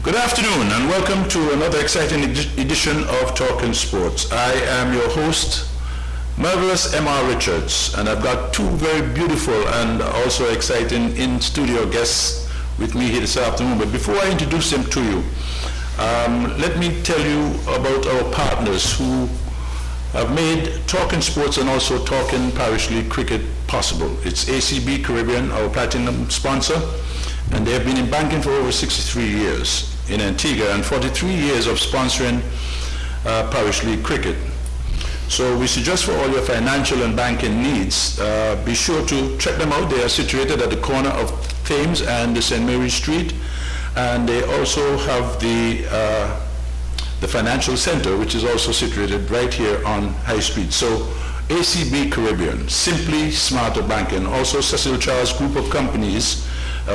Good afternoon and welcome to another exciting edition of Talking Sports. I am your host, Marvelous M.R. Richards, and I've got two very beautiful and also exciting in-studio guests with me here this afternoon. But before I introduce them to you, let me tell you about our partners who have made Talking Sports and also Talking Parish League cricket possible. It's ACB Caribbean, our platinum sponsor, and they have been in banking for over 63 years in Antigua and 43 years of sponsoring Parish League cricket. So we suggest for all your financial and banking needs, be sure to check them out. They are situated at the corner of Thames and St. Mary Street, and they also have the financial center, which is also situated right here on High Street. So ACB Caribbean, Simply Smarter Banking, also Cecil Charles Group of Companies,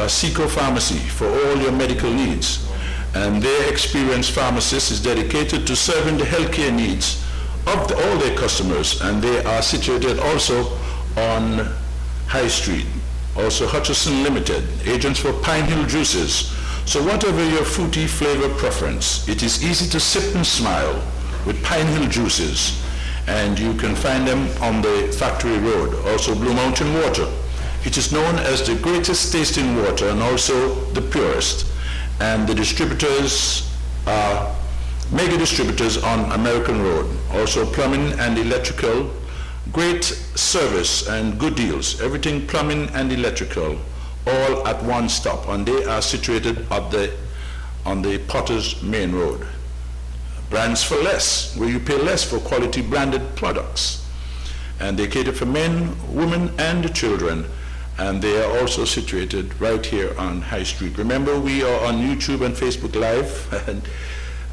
Seco Pharmacy for all your medical needs. And their experienced pharmacist is dedicated to serving the healthcare needs of all their customers, and they are situated also on High Street. Also Hutchison Limited, agents for Pine Hill Juices. So whatever your fruity flavor preference, it is easy to sip and smile with Pine Hill Juices, and you can find them on the Factory Road. Also Blue Mountain Water. It is known as the greatest tasting water and also the purest. And the distributors are mega distributors on American Road. Also plumbing and electrical, great service and good deals. Everything plumbing and electrical, all at one stop. And they are situated on the Potter's Main Road. Brands for less, where you pay less for quality branded products. And they cater for men, women, and children. And they are also situated right here on High Street. Remember, we are on YouTube and Facebook Live,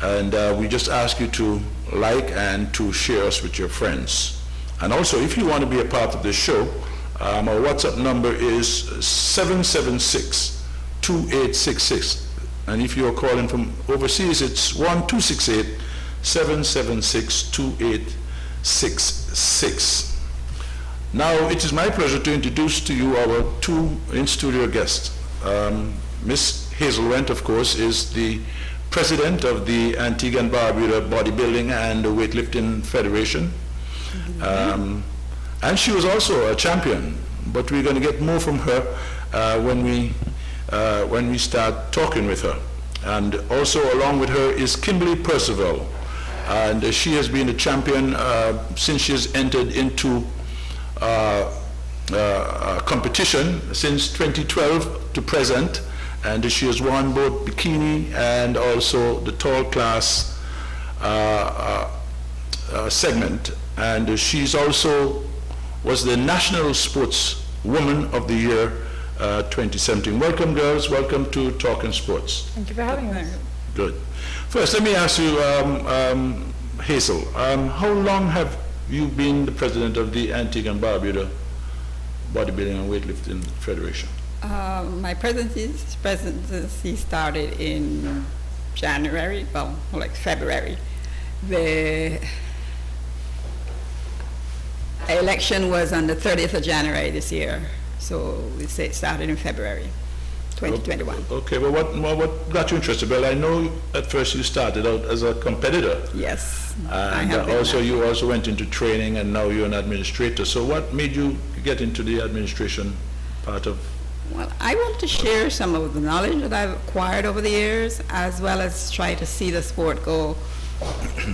and we just ask you to like and to share us with your friends. And also, if you want to be a part of this show, our WhatsApp number is 776-2866. And if you're calling from overseas, it's 1268-776-2866. Now, it is my pleasure to introduce to you our two in-studio guests. Miss Hazel Rent, of course, is the president of the Antigua and Barbuda Bodybuilding and Weightlifting Federation. And she was also a champion, but we're going to get more from her when we start talking with her. And also along with her is Kimberly Percival, and she has been a champion since she has entered into competition since 2012 to present, and she has won both bikini and also the tall class segment, and she's also was the National Sports Woman of the Year 2017. Welcome, girls. Welcome to Talking Sports. Thank you for having us. Good. First, let me ask you, Hazel, how long have you been the president of the Antigua and Barbuda Bodybuilding and Weightlifting Federation? My presidency started in January, well, like February. The election was on the 30th of January this year, so it started in February 2021. Okay, well, what got you interested? Well, I know at first you started out as a competitor. Yes. And you also went into training, and now you're an administrator. So what made you get into the administration part of? Well, I want to share some of the knowledge that I've acquired over the years, as well as try to see the sport go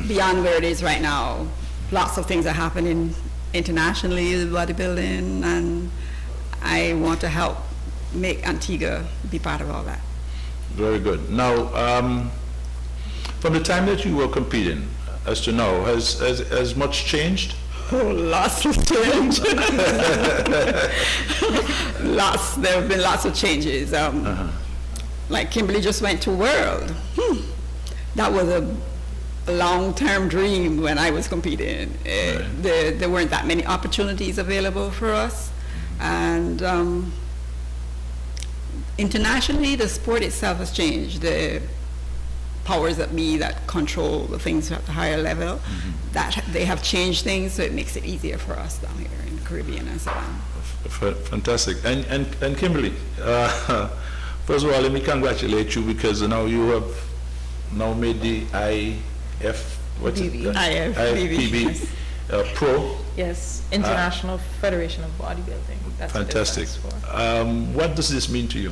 beyond where it is right now. Lots of things are happening internationally with bodybuilding, and I want to help make Antigua be part of all that. Very good. Now, from the time that you were competing as to now, has much changed? Oh, lots of change. Lots. There have been lots of changes. Like Kimberly just went to World. That was a long-term dream when I was competing. Right. There weren't that many opportunities available for us, and internationally, the sport itself has changed. The powers that be that control the things at the higher level, that they have changed things, so it makes it easier for us down here in the Caribbean and so on. Fantastic. And Kimberly, first of all, let me congratulate you, because now you have now made the IFBB. IFBB Pro. Yes, International Federation of Bodybuilding. That's Fantastic. What it stands for. What does this mean to you?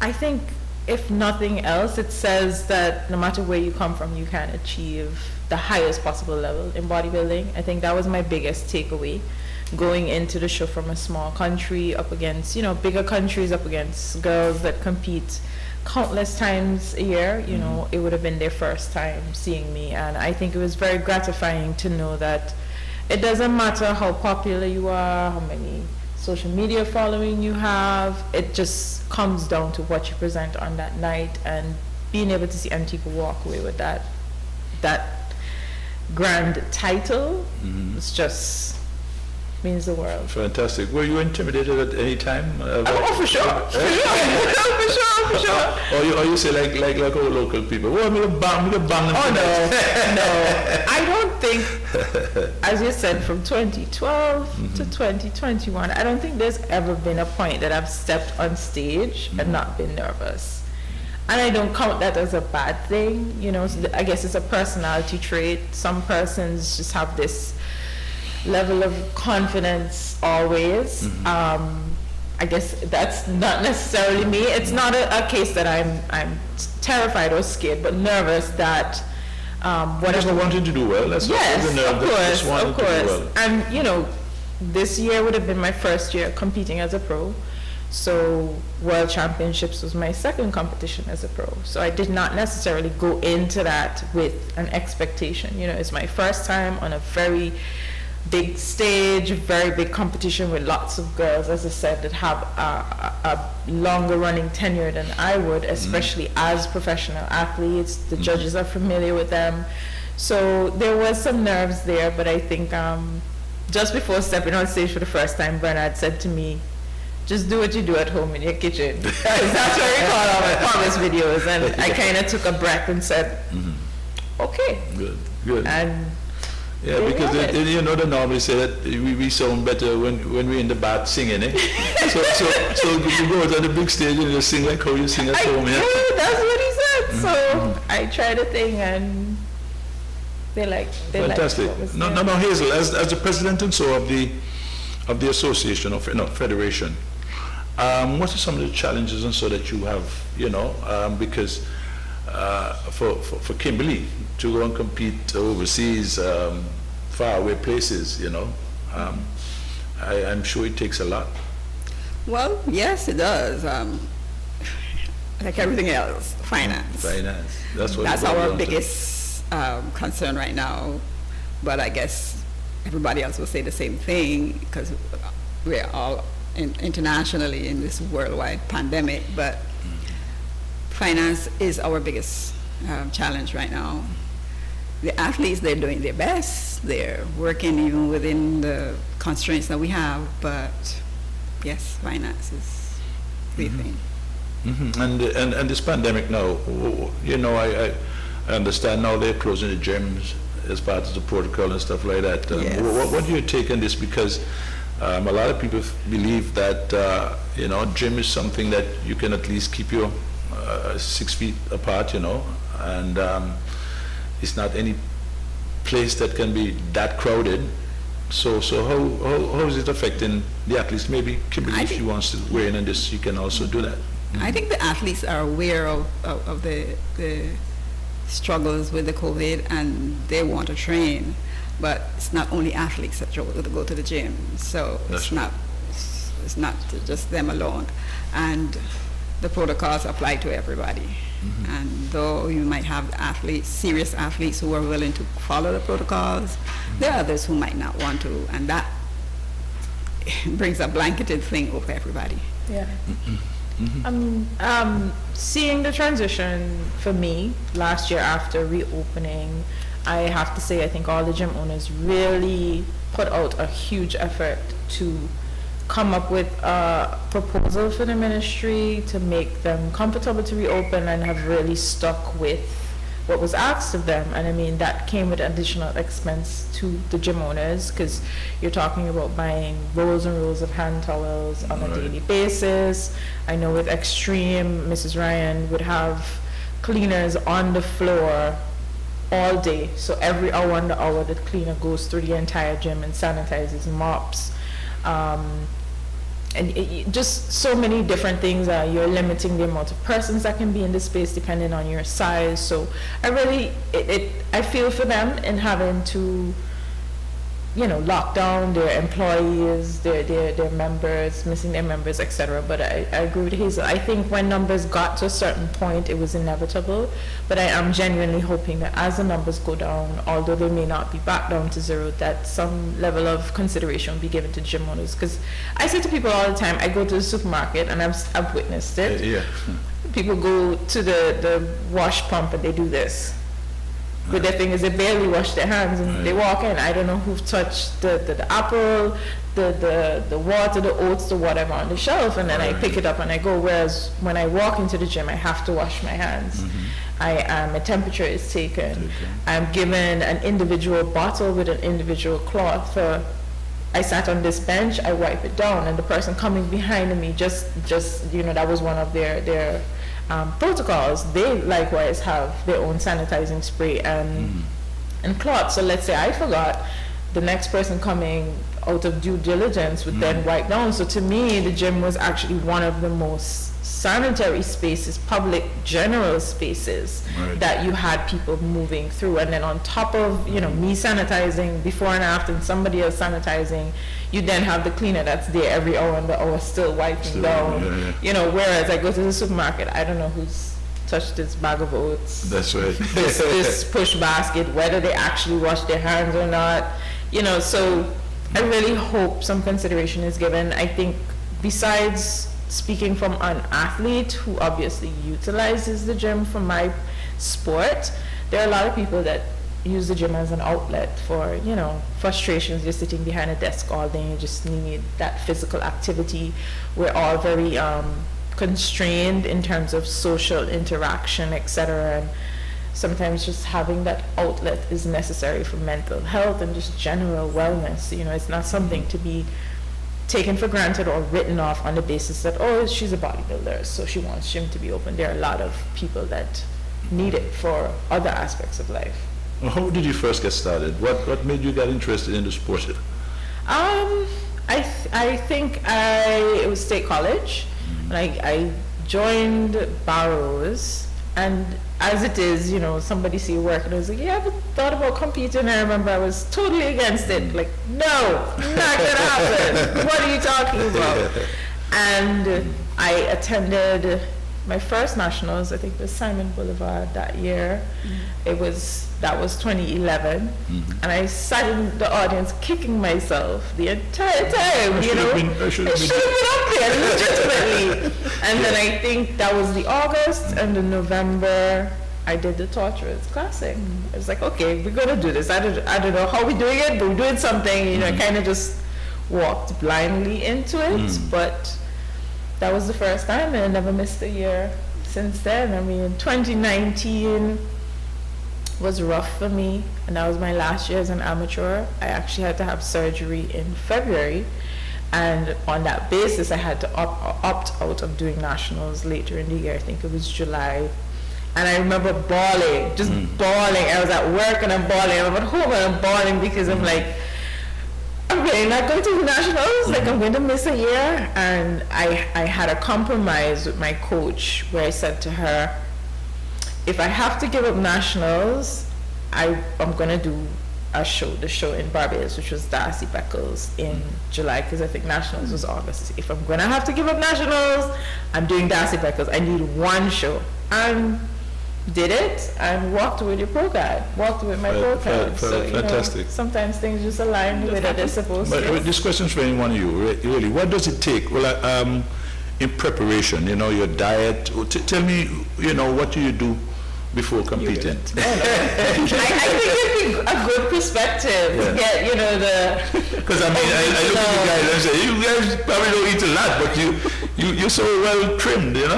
I think if nothing else, it says that no matter where you come from, you can achieve the highest possible level in bodybuilding. I think that was my biggest takeaway, going into the show from a small country up against, bigger countries, up against girls that compete countless times a year. It would have been their first time seeing me, and I think it was very gratifying to know that it doesn't matter how popular you are, how many social media following you have, it just comes down to what you present on that night, and being able to see Antigua walk away with that grand title, it's just means the world. Fantastic. Were you intimidated at any time? For sure. For sure. Or you say like all local people, oh, I'm gonna bang No. I don't think, as you said, from 2012 to 2021, I don't think there's ever been a point that I've stepped on stage and not been nervous. And I don't count that as a bad thing. So I guess it's a personality trait. Some persons just have this level of confidence always. I guess that's not necessarily me. It's not a case that I'm terrified or scared, but nervous that whatever. Just wanted to do well. That's of course. And this year would have been my first year competing as a pro. So World Championships was my second competition as a pro. So I did not necessarily go into that with an expectation. It's my first time on a very big stage, very big competition with lots of girls, as I said, that have a longer running tenure than I would, especially as professional athletes. The judges are familiar with them. So there was some nerves there, but I think just before stepping on stage for the first time, Bernard said to me, just do what you do at home in your kitchen. That's what we call all my promise videos. And I kind of took a breath and said, okay. Good. And yeah, because they normally say that we sound better when we're in the bath singing, eh? so you go out on the big stage and you sing like how you sing at home, yeah? That's what he said. So I tried a thing, and they fantastic. No, Hazel, as the president and so of the association of federation, what are some of the challenges and so that you have, because for Kimberly to go and compete overseas, faraway places, I'm sure it takes a lot. Well, yes, it does. Like everything else, finance. That's our biggest concern right now. But I guess everybody else will say the same thing, because we're all internationally in this worldwide pandemic. But finance is our biggest challenge right now. The athletes, they're doing their best. They're working even within the constraints that we have. But yes, finance is the thing. And this pandemic now, I understand now they're closing the gyms as part of the protocol and stuff like that. Yes. What do you take on this? Because a lot of people believe that gym is something that you can at least keep your 6 feet apart, and it's not any place that can be that crowded. So how is it affecting the athletes? Maybe Kimberly, if she wants to weigh in on this, she can also do that. I think the athletes are aware of the struggles with the COVID, and they want to train. But it's not only athletes that go to the gym. So it's not just them alone. And the protocols apply to everybody. And though you might have serious athletes who are willing to follow the protocols, there are others who might not want to, and that brings a blanketed thing over everybody. Yeah. Seeing the transition for me last year after reopening, I have to say I think all the gym owners really put out a huge effort to come up with a proposal for the ministry to make them comfortable to reopen, and have really stuck with what was asked of them. And I mean, that came with additional expense to the gym owners, because you're talking about buying rolls and rolls of hand towels on a daily basis. I know with Restream, Mrs. Ryan would have cleaners on the floor all day. So every hour on the hour, the cleaner goes through the entire gym and sanitizes, mops. And just so many different things. You're limiting the amount of persons that can be in the space depending on your size. So I really, I feel for them in having to, lock down their employees, their members, missing their members, etc. But I agree with Hazel. I think when numbers got to a certain point, it was inevitable. But I am genuinely hoping that as the numbers go down, although they may not be back down to zero, that some level of consideration will be given to gym owners. Because I say to people all the time, I go to the supermarket and I've witnessed it. Yeah. People go to the wash pump and they do this. But the thing is, they barely wash their hands and they walk in. I don't know who touched the apple, the water, the oats, the whatever on the shelf, and then I pick it up and I go. Whereas when I walk into the gym, I have to wash my hands. My temperature is taken. I'm given an individual bottle with an individual cloth. I sat on this bench, I wipe it down, and the person coming behind me just that was one of their protocols. They likewise have their own sanitizing spray and cloth. So let's say I forgot, the next person coming out of due diligence would then wipe down. So to me, the gym was actually one of the most sanitary spaces, public general spaces that you had people moving through. And then on top of me sanitizing before and after and somebody else sanitizing, you then have the cleaner that's there every hour and the hour still wiping down. Whereas I go to the supermarket, I don't know who's touched this bag of oats, that's right, this push basket, whether they actually wash their hands or not. So I really hope some consideration is given. I think besides speaking from an athlete who obviously utilizes the gym for my sport, there are a lot of people that use the gym as an outlet for, frustrations. You're sitting behind a desk all day and you just need that physical activity. We're all very constrained in terms of social interaction, etc. And sometimes just having that outlet is necessary for mental health and just general wellness. It's not something to be taken for granted or written off on the basis that, oh, she's a bodybuilder, so she wants gym to be open. There are a lot of people that need it for other aspects of life. Well, how did you first get started? What made you get interested in the sport? I think it was State College. And I joined Barrows, and as it is, somebody see you work and I was like, yeah, I've thought about competing. I remember I was totally against it. Like, no, not gonna happen. What are you talking about? And I attended my first nationals. I think it was Simon Boulevard that year. That was 2011, and I sat in the audience kicking myself the entire time. I should have been up there legitimately. And then I think that was the August, and the November I did the Torturers Classic. I was like, okay, we're gonna do this. I don't know how we're doing it, but we're doing something. I kind of just walked blindly into it, but that was the first time, and I never missed a year since then. I mean, 2019 was rough for me, and that was my last year as an amateur. I actually had to have surgery in February, and on that basis I had to opt out of doing nationals later in the year. I think it was July, and I remember bawling, bawling. I was at work and I'm bawling, I'm at home and I'm bawling because I'm like, I'm really not going to do nationals, like I'm going to miss a year. And I had a compromise with my coach where I said to her, if I have to give up nationals, I'm going to do the show in Barbados, which was Darcy Beckles in July, because I think nationals was August. If I'm going to have to give up nationals, I'm doing Darcy Beckles. I need one show. And did it and walked with your pro card, walked with my pro card. So, fantastic. Sometimes things just align the way that they're supposed to. But this question's for anyone of you, really. What does it take? Well, in preparation, your diet. Tell me, what do you do before competing? I think it'd be a good perspective to get, Because I look at you guys and say, you guys probably don't eat a lot, but you're so well trimmed, You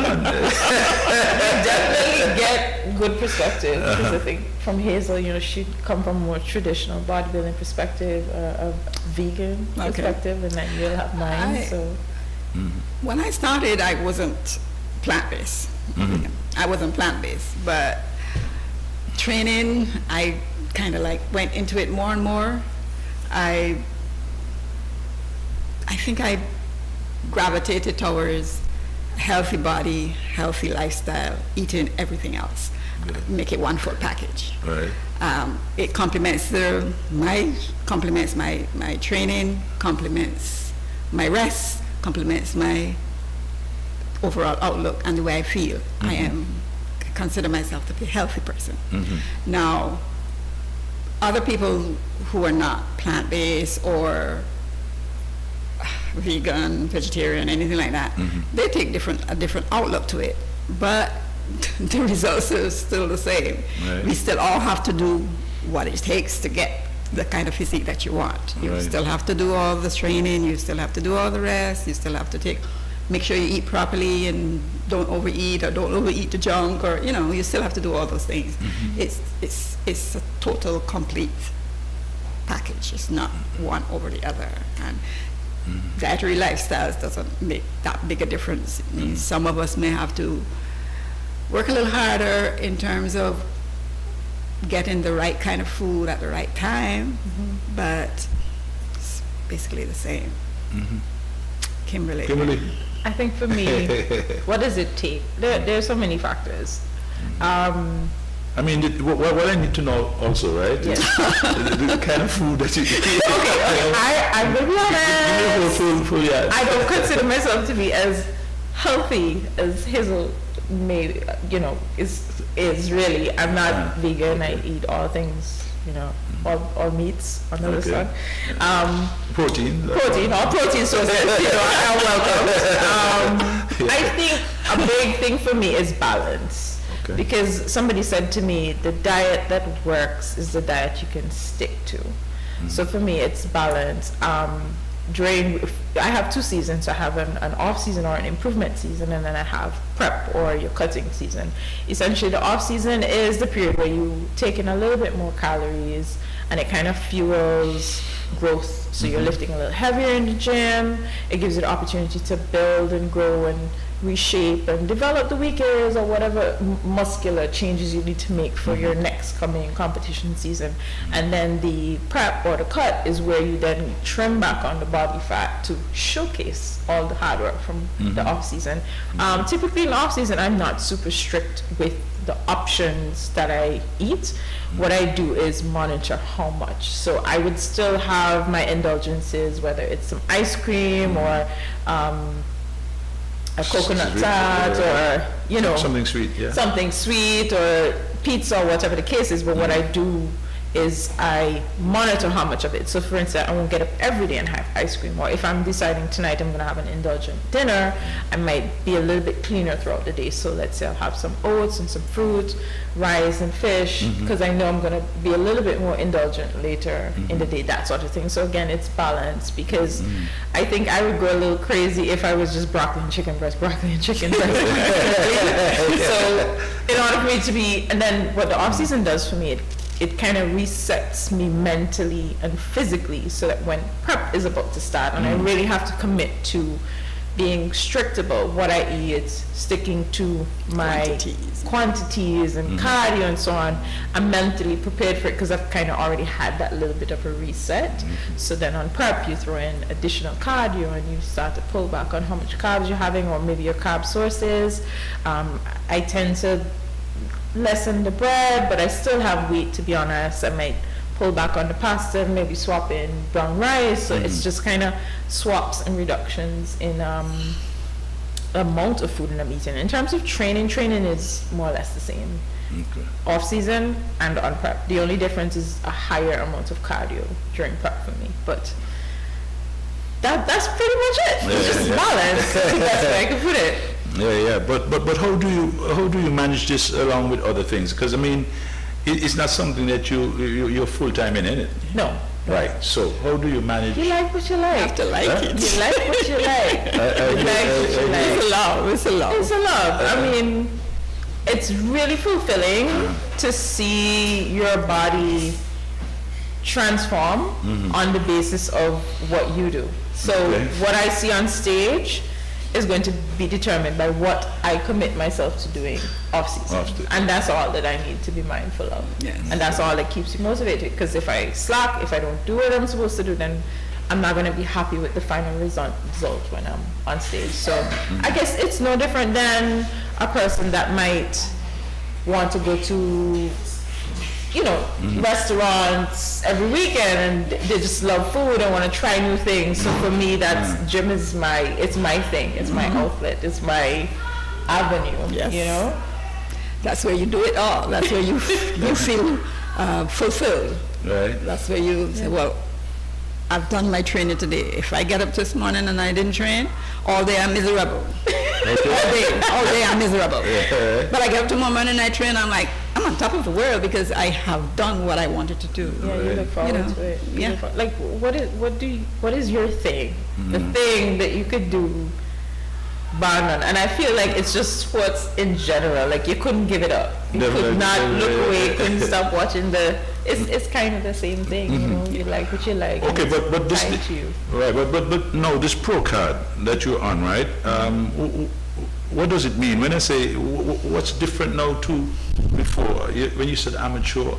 definitely get good perspective, because I think from Hazel, she come from a more traditional bodybuilding perspective, a vegan perspective, and then you'll have mine. When I started, I wasn't plant-based. I wasn't plant-based, but training, I kind of went into it more and more. I think I gravitated towards healthy body, healthy lifestyle, eating everything else. Make it one full package. Right. It complements my training, complements my rest, complements my overall outlook and the way I feel. I consider myself to be a healthy person. Now, other people who are not plant-based or vegan, vegetarian, anything like that, they take a different outlook to it, but the results are still the same. Right. We still all have to do what it takes to get the kind of physique that you want. You still have to do all the training, you still have to do all the rest, you still have to make sure you eat properly and don't overeat or don't overeat the junk, or you still have to do all those things. It's a total complete package. It's not one over the other. And dietary lifestyles doesn't make that big a difference. It means some of us may have to work a little harder in terms of getting the right kind of food at the right time, but it's basically the same. Kimberly. I think for me, what does it take? There are so many factors. I mean, what I need to know also, right? Yes. the kind of food that you eat. I will be honest. I don't consider myself to be as healthy as Hazel made, is really. I'm not vegan. I eat all things, all meats under the sun. Protein. All protein sources, are welcome. I think a big thing for me is balance. Okay. Because somebody said to me, the diet that works is the diet you can stick to. So for me, it's balance. I have 2 seasons. So I have an off season or an improvement season, and then I have prep or your cutting season. Essentially, the off season is the period where you take in a little bit more calories, and it kind of fuels growth. So you're lifting a little heavier in the gym. It gives you the opportunity to build and grow and reshape and develop the weak areas or whatever muscular changes you need to make for your next coming competition season. And then the prep or the cut is where you then trim back on the body fat to showcase all the hard work from the off season. Typically in the off season, I'm not super strict with the options that I eat. What I do is monitor how much. So I would still have my indulgences, whether it's some ice cream or a coconut tart, or something sweet, or pizza, or whatever the case is. But what I do is I monitor how much of it. So for instance, I won't get up every day and have ice cream, or if I'm deciding tonight I'm going to have an indulgent dinner, I might be a little bit cleaner throughout the day. So let's say I'll have some oats and some fruit, rice and fish, because I know I'm going to be a little bit more indulgent later in the day, that sort of thing. So again, it's balance, because I think I would go a little crazy if I was just broccoli and chicken breast. So in order for me to be, and then what the off season does for me, it kind of resets me mentally and physically, so that when prep is about to start and I really have to commit to being strict about what I eat, sticking to my quantities and cardio and so on, I'm mentally prepared for it, because I've kind of already had that little bit of a reset. So then on prep, you throw in additional cardio and you start to pull back on how much carbs you're having, or maybe your carb sources. I tend to lessen the bread, but I still have wheat, to be honest. I might pull back on the pasta, maybe swap in brown rice. So it's just kind of swaps and reductions in amount of food that I'm eating. In terms of training is more or less the same. Off season and on prep. The only difference is a higher amount of cardio during prep for me. But that's pretty much it. It's just balance. That's the best way I can put it. Yeah. But how do you manage this along with other things? Because I mean, it's not something that you're full time in it. No. Right. So how do you manage? You like what you like. You have to like it. You like what you like. You like what you like. It's a love. It's a love. It's a love. I mean, it's really fulfilling to see your body transform on the basis of what you do. So what I see on stage is going to be determined by what I commit myself to doing off season. And that's all that I need to be mindful of. Yes. And that's all that keeps you motivated. Because if I slack, if I don't do what I'm supposed to do, then I'm not going to be happy with the final result when I'm on stage. So I guess it's no different than a person that might want to go to, restaurants every weekend, and they just love food and want to try new things. So for me, gym is my thing. It's my outlet. It's my avenue. Yes. That's where you do it all. That's where you feel fulfilled. Right. That's where you say, well, I've done my training today. If I get up this morning and I didn't train, all day I'm miserable. All day I'm miserable. Yeah. But I get up tomorrow morning and I train, I'm like, I'm on top of the world because I have done what I wanted to do. Yeah, you look forward to it. Like, what is your thing? The thing that you could do bang on. And I feel like it's just sports in general. Like, you couldn't give it up. You could not look away, couldn't stop watching it's kind of the same thing, you like what you like. Okay, but this but no, this pro card that you're on, right? What does it mean when I say what's different now to before? When you said amateur,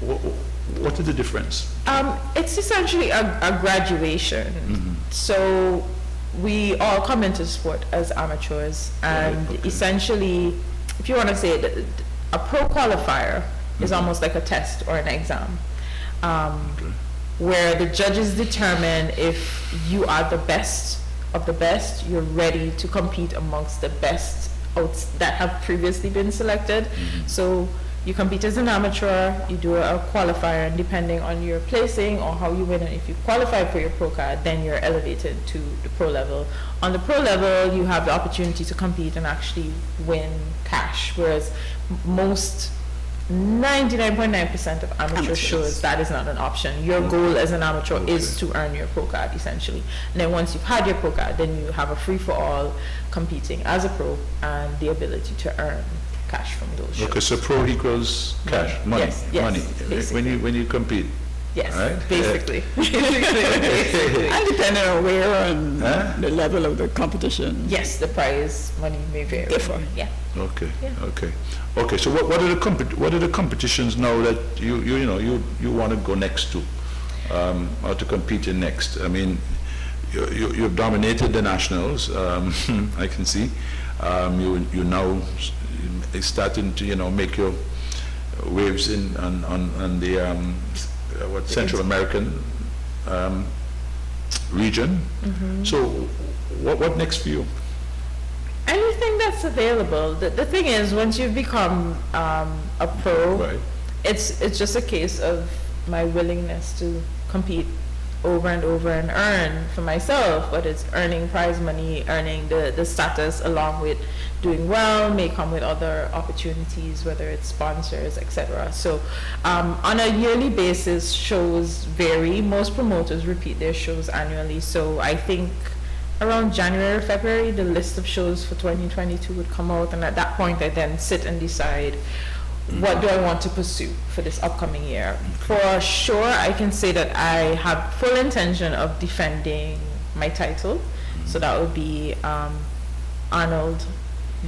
what is the difference? It's essentially a graduation. So we all come into sport as amateurs, and essentially, if you want to say it, a pro qualifier is almost like a test or an exam, where the judges determine if you are the best of the best, you're ready to compete amongst the best that have previously been selected. So you compete as an amateur, you do a qualifier, and depending on your placing or how you win, and if you qualify for your pro card, then you're elevated to the pro level. On the pro level, you have the opportunity to compete and actually win cash, whereas most 99.9% of amateur shows that is not an option. Your goal as an amateur is to earn your pro card, essentially. And then once you've had your pro card, then you have a free-for-all competing as a pro and the ability to earn cash from those shows. Okay, so pro equals cash, money, money when you compete. Yes, right? basically. And depending on where and the level of the competition. Yes, the prize money may vary. Different. Yeah. Okay. So what are the competitions now that you want to go next to, or to compete in next? I mean, you've dominated the nationals. I can see. You now starting to make your waves on the Central American region. So what next for you? Anything that's available. The thing is, once you've become a pro, it's just a case of my willingness to compete over and over and earn for myself, but it's earning prize money, earning the status, along with doing well, may come with other opportunities, whether it's sponsors, etc. So on a yearly basis, shows vary. Most promoters repeat their shows annually, so I think around January or February, the list of shows for 2022 would come out, and at that point I then sit and decide what do I want to pursue for this upcoming year. For sure, I can say that I have full intention of defending my title. So that would be Arnold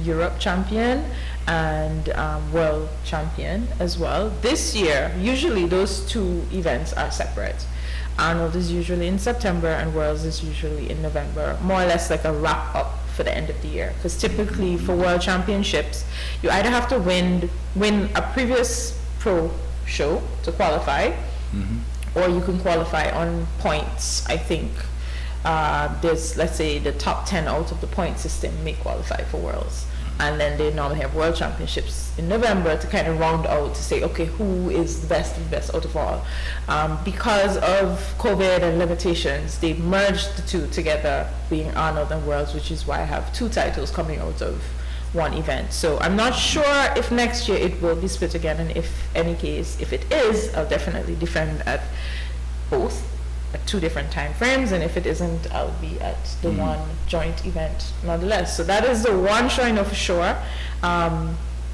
Europe champion and world champion as well. This year, usually those two events are separate. Arnold is usually in September and Worlds is usually in November, more or less like a wrap up for the end of the year. Because typically for World Championships, you either have to win a previous pro show to qualify, or you can qualify on points, I think. there's, let's say, the top 10 out of the point system may qualify for Worlds. And then they normally have World Championships in November to kind of round out to say, okay, who is the best out of all? Because of COVID and limitations, they merged the two together, being Arnold and Worlds, which is why I have 2 titles coming out of one event. So I'm not sure if next year it will be split again, and if any case, if it is, I'll definitely defend at both at 2 different time frames, and if it isn't, I'll be at the one joint event nonetheless. So that is the one show I know for sure.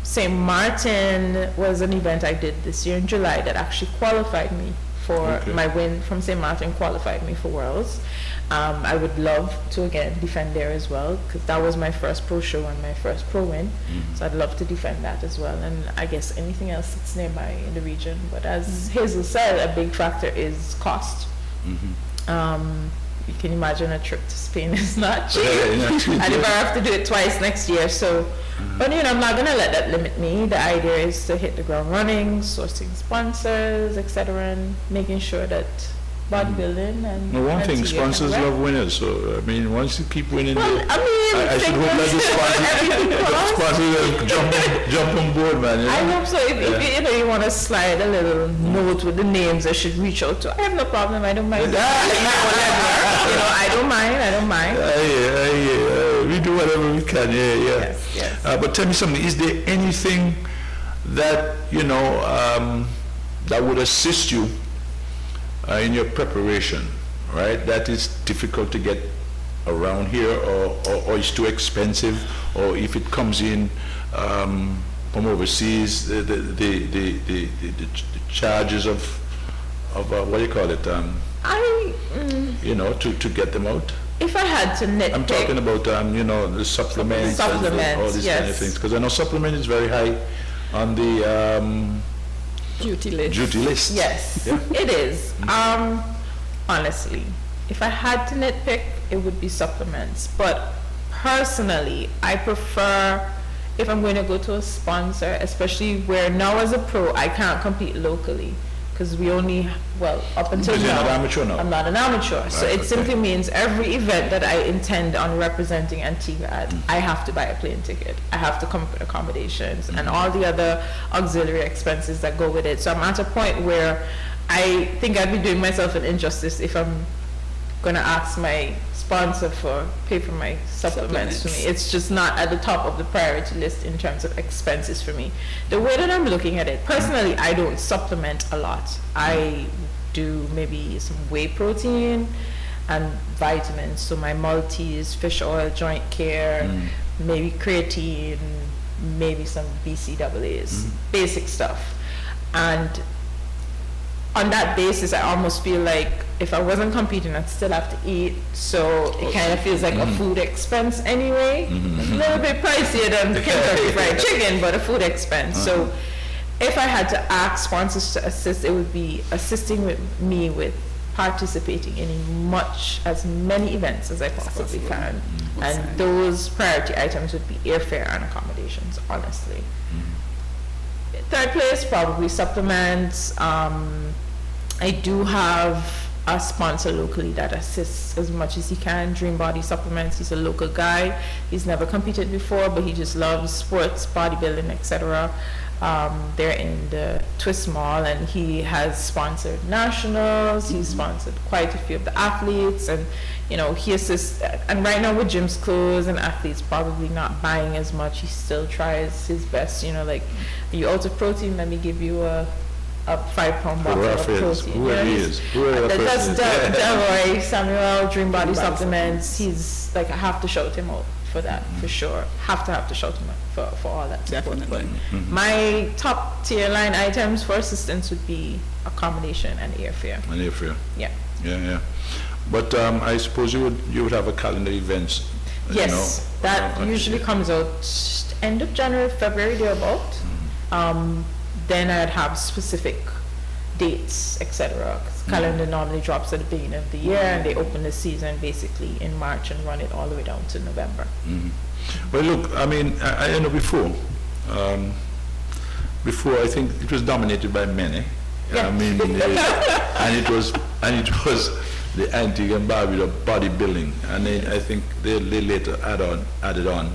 St. Martin was an event I did this year in July that actually qualified me for my win from St. Martin, qualified me for Worlds. I would love to again defend there as well, because that was my first pro show and my first pro win. So I'd love to defend that as well, and I guess anything else that's nearby in the region. But as Hazel said, a big factor is cost. You can imagine a trip to Spain is not cheap. And if I have to do it twice next year, so but I'm not gonna let that limit me. The idea is to hit the ground running, sourcing sponsors, etc., and making sure that bodybuilding and one thing, sponsors love winners, so I mean, once you keep winning, well, I should hope that the sponsors jump on board, man. I hope so. If you want to slide a little note with the names I should reach out to, I have no problem. I don't mind. I don't mind. We do whatever we can. Yes. But tell me something. Is there anything that that would assist you in your preparation, right? That is difficult to get around here, or it's too expensive, or if it comes in from overseas, the charges of what do you call it? To get them out. If I had to nitpick, I'm talking about the supplements, and all these kind of things, because I know supplement is very high on the duty list. Yes, it is. Honestly, if I had to nitpick, it would be supplements. But personally, I prefer, if I'm going to go to a sponsor, especially where now as a pro, I can't compete locally. Because we only, up until now, you're not amateur now. I'm not an amateur. So it simply means every event that I intend on representing Antigua at, I have to buy a plane ticket. I have to come up with accommodations and all the other auxiliary expenses that go with it. So I'm at a point where I think I'd be doing myself an injustice if I'm going to ask my sponsor pay for my supplements for me. It's just not at the top of the priority list in terms of expenses for me. The way that I'm looking at it, personally, I don't supplement a lot. I do maybe some whey protein and vitamins, so my multis, fish oil, joint care, maybe creatine, maybe some BCAAs, basic stuff. And on that basis, I almost feel like if I wasn't competing, I'd still have to eat. So it kind of feels like a food expense anyway. It's a little bit pricier than Kentucky Fried Chicken, but a food expense. So if I had to ask sponsors to assist, it would be assisting with me with participating in as many events as I possibly can. And those priority items would be airfare and accommodations, honestly. Third place, probably supplements. I do have a sponsor locally that assists as much as he can. Dream Body Supplements. He's a local guy. He's never competed before, but he just loves sports, bodybuilding, etc. They're in the Twist Mall, and he has sponsored nationals. He's sponsored quite a few of the athletes, and he assists. And right now with gyms closed and athletes probably not buying as much, he still tries his best. Are you out of protein? Let me give you a 5-pound bottle of protein. That's Delroy Samuel, Dream Body Supplements. He's I have to shout him out for that, for sure. Have to shout him out for all that support. Definitely. My top tier line items for assistance would be accommodation and airfare. Yeah. But I suppose you would have a calendar events. Yes, that usually comes out end of January, February, thereabout. Then I'd have specific dates, etc. Calendar normally drops at the beginning of the year, and they open the season basically in March and run it all the way down to November. Well, look, I mean, I know before I think it was dominated by men. I mean, and it was the Antigua and Barbuda bodybuilding, and I think they later added on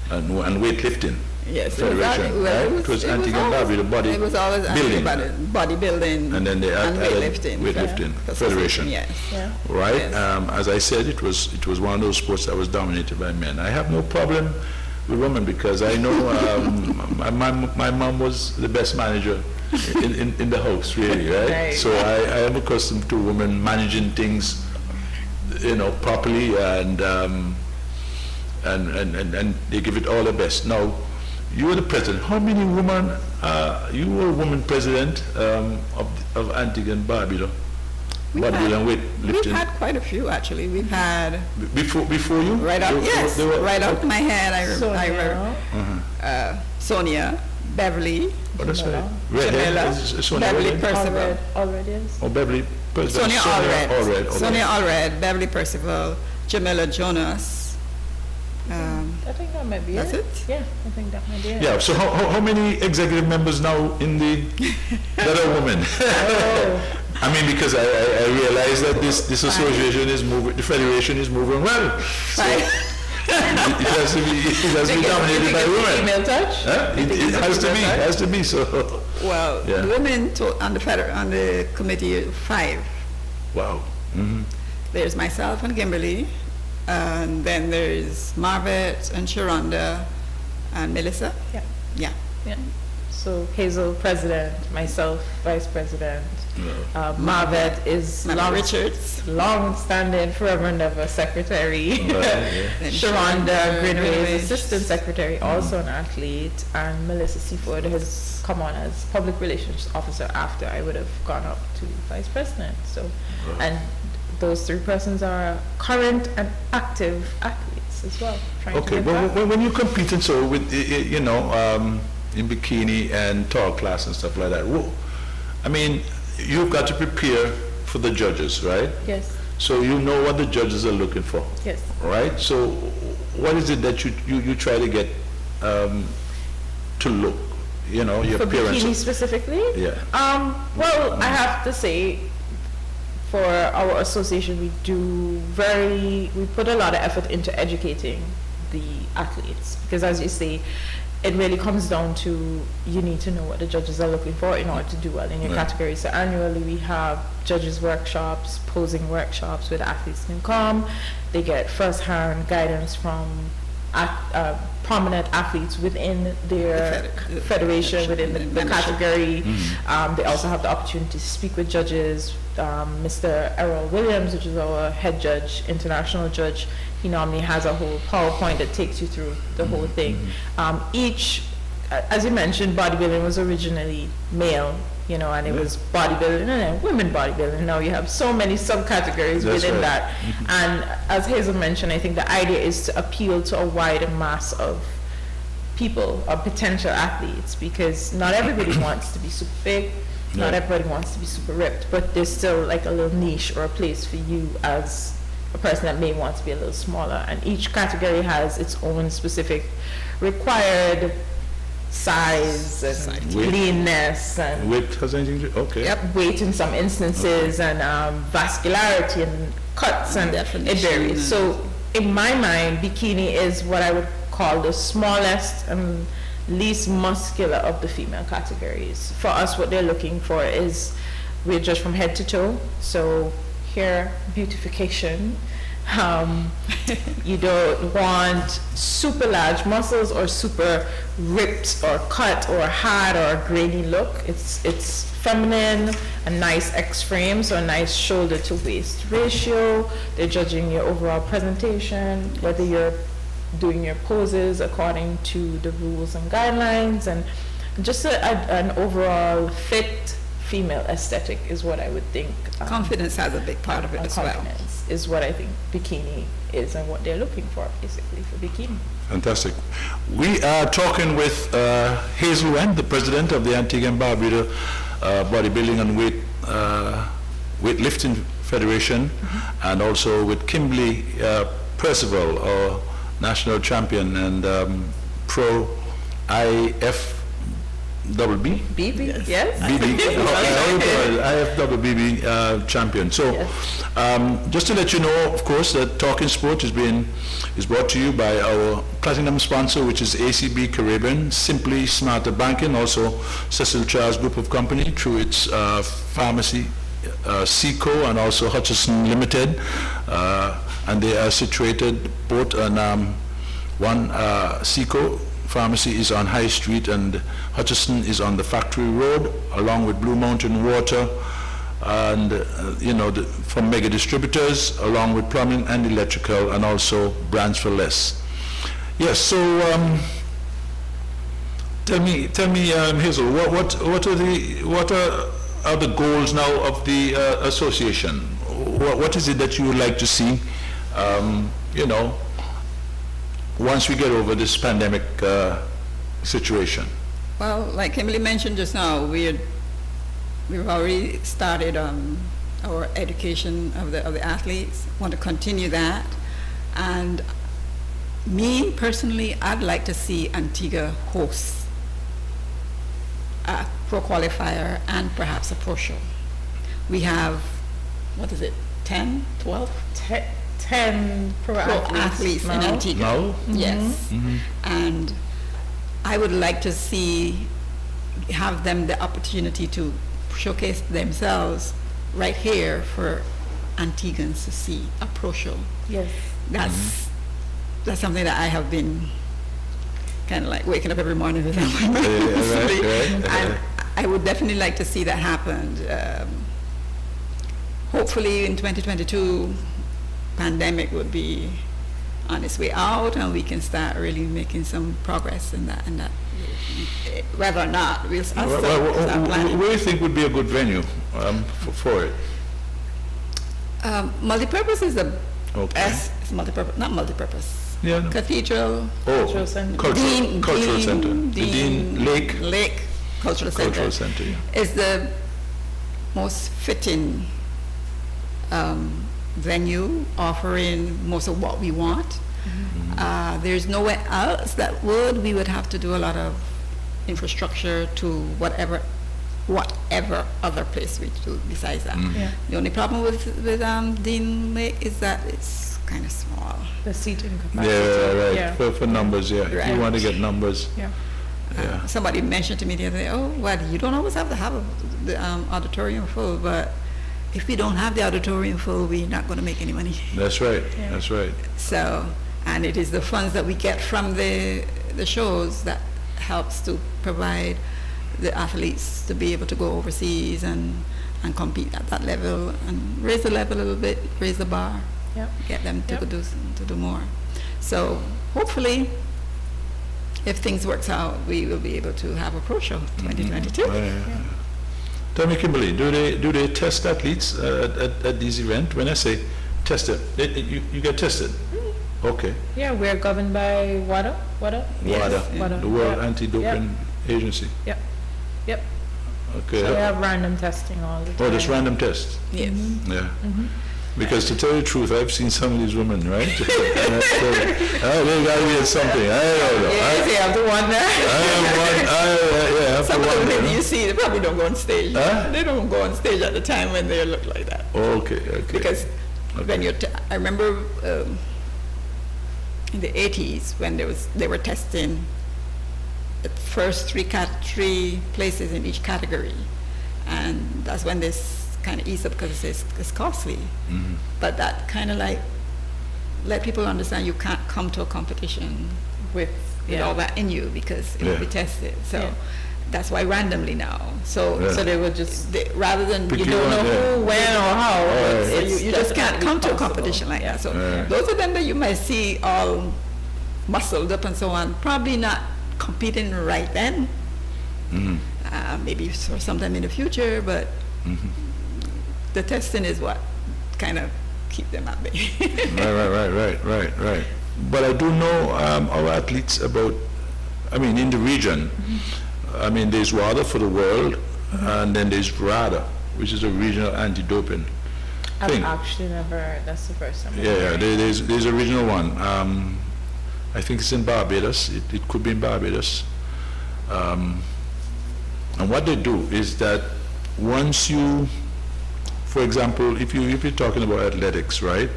and weightlifting. Yes, Federation, it was Antigua and Barbuda body. It was always bodybuilding, and then they added weightlifting Federation. Yes. Yeah. Right. Yes. As I said, it was one of those sports that was dominated by men. I have no problem with women because I know my mom was the best manager in the house, really, right? Right. So I am accustomed to women managing things, properly, and they give it all the best. Now, you were the president. How many women? You were a woman president of Antigua and Barbuda. Bodybuilding, weightlifting. We've had quite a few actually. We've had before you. Right up, yes, they were, right up my head. I remember Sonia, Beverly, Oh, that's right. Jamila, Beverly Percival. Already is. Oh, Beverly Percival. Sonia Allred. Allred. Sonia Allred, Beverly Percival, Jamila Jonas. I think that might be That's it? Yeah, I think that might be it. Yeah. So how many executive members now in the that are women? Oh. I mean, because I realize that this association is moving, the federation is moving well. So it has to be dominated by women. Female touch? Huh? It has to be. So. Well, Yeah. the women on the committee 5. Wow. Mm-hmm. There's myself and Kimberly, and then there's Marvet and Sharonda and Melissa. Yeah. Yeah. Yeah. So Hazel, president, myself, vice president. Marvet is Mama Richards. long-standing, forever and ever secretary. Then Sharonda Greenway Greenway. is assistant secretary, also an athlete, and Melissa Seaford has come on as public relations officer after I would have gone up to vice president. So, and those 3 persons are current and active athletes as well. Okay. Well, when you're competing, so with in bikini and tall class and stuff like that, I mean, you've got to prepare for the judges, right? Yes. So you know what the judges are looking for. Yes. Right? So what is it that you try to get to look, your For appearance? bikini specifically? Yeah. Well, I have to say, for our association, we put a lot of effort into educating the athletes, because as you say, it really comes down to you need to know what the judges are looking for in order to do well in your category. So annually we have judges workshops, posing workshops where the athletes can come. They get first-hand guidance from prominent athletes within their federation, within the category. They also have the opportunity to speak with judges. Mr. Errol Williams, which is our head judge, international judge, he normally has a whole PowerPoint that takes you through the whole thing. As you mentioned, bodybuilding was originally male, and it was bodybuilding and then women bodybuilding. Now you have so many subcategories within that. And as Hazel mentioned, I think the idea is to appeal to a wider mass of people, of potential athletes, because not everybody wants to be super big, not everybody wants to be super ripped, but there's still like a little niche or a place for you as a person that may want to be a little smaller. And each category has its own specific required size and leanness and weight has anything to, okay. Yep, weight in some instances, and vascularity and cuts, and it varies. So in my mind, bikini is what I would call the smallest and least muscular of the female categories. For us, what they're looking for is we're judged from head to toe. So hair beautification. You don't want super large muscles or super ripped or cut or hard or grainy look. It's feminine, a nice X frame, so a nice shoulder to waist ratio. They're judging your overall presentation, whether you're doing your poses according to the rules and guidelines, and just an overall fit female aesthetic is what I would think. Confidence has a big part of it as well. Confidence is what I think bikini is and what they're looking for basically for bikini. Fantastic. We are talking with Hazel Rent, the president of the Antigua and Barbuda Bodybuilding and Weightlifting Federation, and also with Kimberly Percival, our national champion and pro IFBB Double B? BB, yes. BB, IFBB champion. So, just to let you know, of course, that Talking Sport is brought to you by our platinum sponsor, which is ACB Caribbean, Simply Smarter Banking, also Cecil Charles Group of Company through its pharmacy, Seco, and also Hutchison Limited, and they are situated both on one Seco Pharmacy is on High Street and Hutchison is on the Factory Road, along with Blue Mountain Water, and from mega distributors, along with plumbing and electrical, and also Brands for Less. Yes. So tell me, Hazel, what are the goals now of the association? What is it that you would like to see? Once we get over this pandemic situation? Well, like Kimberly mentioned just now, we've already started our education of the athletes. Want to continue that, and me personally, I'd like to see Antigua host a pro qualifier and perhaps a pro show. We have, 10, 12? 10 pro athletes in Antigua. No? Yes. Mm-hmm. And I would like to have them the opportunity to showcase themselves right here for Antiguans to see a pro show. Yes. That's something that I have been kind of like waking up every morning with. Right. And I would definitely like to see that happen. Hopefully in 2022, pandemic would be on its way out, and we can start really making some progress in that. Whether or not we'll start planning. What do you think would be a good venue for it? Multipurpose is the best. It's multipurpose, not multipurpose. Yeah. No. Cathedral. Cultural Center. Cultural Center. Dean Lake Cultural Center. Cultural Center, yeah. Is the most fitting venue, offering most of what we want. Mm-hmm. There's nowhere else that we would have to do a lot of infrastructure to whatever other place we do besides that. Mm-hmm. Yeah. The only problem with Dean Lake is that it's kind of small. The seating capacity. Yeah, right. Yeah. For numbers, yeah. Right. If you want to get numbers. Yeah. Yeah. Somebody mentioned to me the other day, you don't always have to have the auditorium full, but if we don't have the auditorium full, we're not going to make any money. That's right. Yeah. That's right. So, and it is the funds that we get from the shows that helps to provide the athletes to be able to go overseas and compete at that level and raise the level a little bit, raise the bar, get them to do more. So hopefully, if things works out, we will be able to have a pro show 2022. Yeah. Tell me, Kimberly, do they test athletes at these events? When I say tested, you get tested? Mm-hmm. Okay. Yeah, we're governed by WADA. WADA, the World Anti-Doping Agency. Yep. Okay. So we have random testing all the time. Oh, there's random tests. Yes. Mm-hmm. Yeah. Mm-hmm. Because to tell you the truth, I've seen some of these women, right? They gotta be at something. I don't know. Yes, you have to wonder. I have Some to of the wonder. women you see, they probably don't go on stage. Huh? They don't go on stage at the time when they look like that. Okay. Because when I remember in the 80s when they were testing the first three places in each category, and that's when this kind of eased up because it's costly. Mm-hmm. But that kind of like let people understand you can't come to a competition with all that in you because it will be tested. So that's why randomly now. So they would just rather than Pick you don't know who, when, or how. You just can't come to a competition like that. So those of them that you might see all muscled up and so on, probably not competing right then. Mm-hmm. Maybe for sometime in the future, but the testing is what kind of keep them at bay. Right. But I do know our athletes in the region. I mean, there's WADA for the world, and then there's RADHA, which is a regional anti-doping thing. I've actually never, that's the first time. There's a regional one. I think it's in Barbados. It could be in Barbados. And what they do is that once you, for example, if you're talking about athletics, right?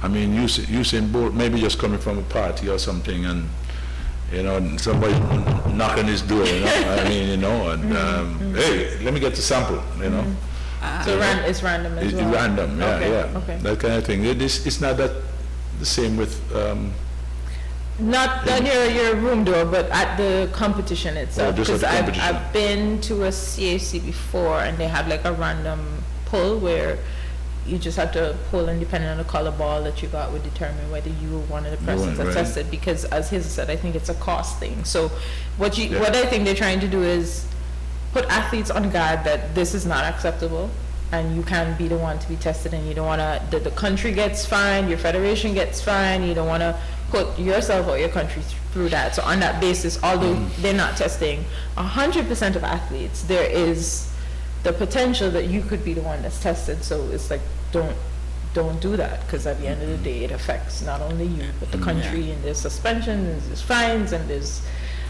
I mean, Usain Bolt maybe just coming from a party or something, and somebody knocking his door, I mean, and hey, let me get the sample, So it's random as well? It's random, yeah, Okay, yeah. okay. That kind of thing. It's not that the same with... Not at your room door, but at the competition itself. just at Because the competition. I've been to a CAC before, and they have like a random pull where you just have to pull, and depending on the color ball that you got would determine whether you were one of the persons that right. tested. Because as Hazel said, I think it's a cost thing. So what I think they're trying to do is put athletes on guard that this is not acceptable, and you can't be the one to be tested, and you don't want to, the country gets fined, your federation gets fined, you don't want to put yourself or your country through that. So on that basis, although they're not testing 100% of athletes, there is the potential that you could be the one that's tested. So it's like, don't do that, because at the end of the day, it affects not only you, but the country, and there's suspension, and there's fines, and there's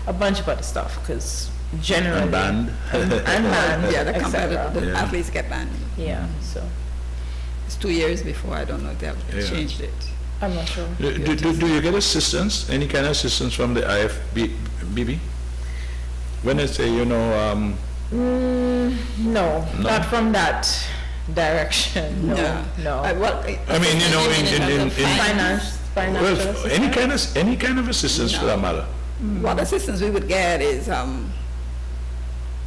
a bunch of other stuff, because generally... And banned. And banned, Yeah, the etc. athletes get banned. Yeah, so It's 2 years before, I don't know if they have changed it. I'm not sure. Do you get assistance, any kind of assistance from the IFBB? When they say, No, not from that direction. No. I mean, in financial any kind of assistance for that matter. What assistance we would get is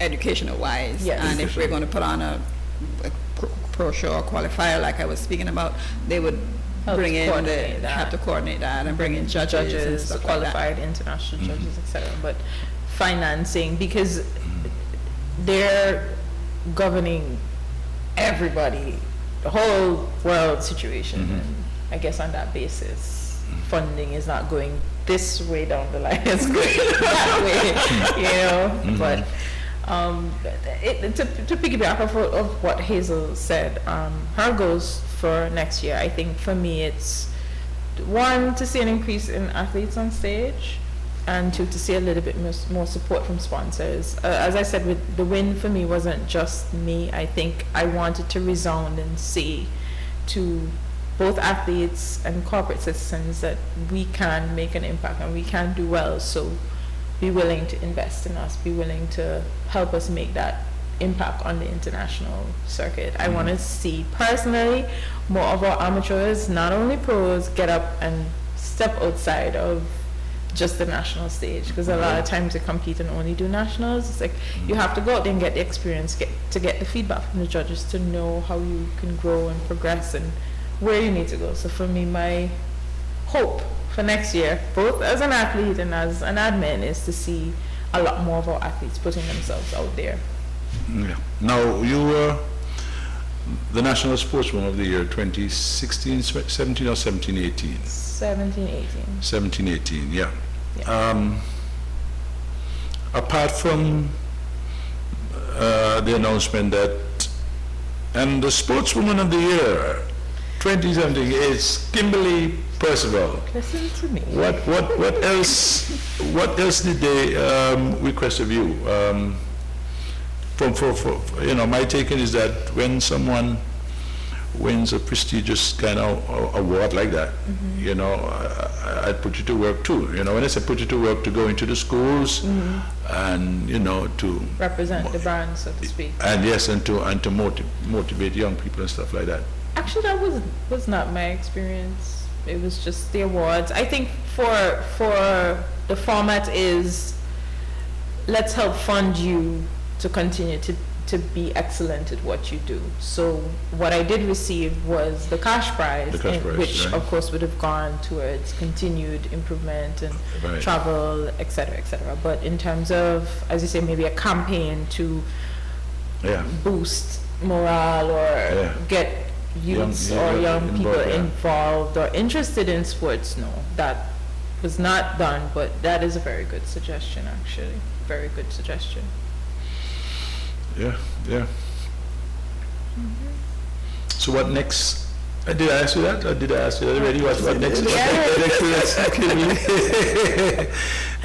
educational wise. Yes. And if we're going to put on a pro show or qualifier like I was speaking about, they would Help bring in coordinate that. have to coordinate that and bring in judges and stuff qualified international judges, etc. But financing, because they're governing everybody, the whole world situation, and I guess on that basis, funding is not going this way down the line, it's going that way, But to piggyback off of what Hazel said, her goals for next year, I think for me it's one, to see an increase in athletes on stage, and two, to see a little bit more support from sponsors. As I said, with the win for me wasn't just me. I think I wanted to resound and say to both athletes and corporate citizens that we can make an impact and we can do well. So be willing to invest in us, be willing to help us make that impact on the international circuit. I want to see personally more of our amateurs, not only pros, get up and step outside of just the national stage, because a lot of times they compete and only do nationals. It's like you have to go out there and get the experience, get the feedback from the judges to know how you can grow and progress and where you need to go. So for me, my hope for next year, both as an athlete and as an admin, is to see a lot more of our athletes putting themselves out there. Yeah. Now, you were the National Sportswoman of the Year 2016, 17 or 17, 18? 17, 18. 17, 18, yeah. Apart from the announcement that, and the Sportswoman of the Year 2017 is Kimberly Percival. Listen to me. What else did they request of you? For my taking is that when someone wins a prestigious kind of award like that, I put you to work too. When I say put you to work, to go into the schools and to represent the brand, so to speak. And yes, and to motivate young people and stuff like that. Actually, that was not my experience. It was just the awards. I think for the format is, let's help fund you to continue to be excellent at what you do. So what I did receive was the cash prize, which of course would have gone towards continued improvement and travel, etc., etc. But in terms of, as you say, maybe a campaign to boost morale or get youths or young people involved or interested in sports, no, that was not done. But that is a very good suggestion, actually. Very good suggestion. Yeah. So what next Did I ask you that? Or did I ask you that already? What next?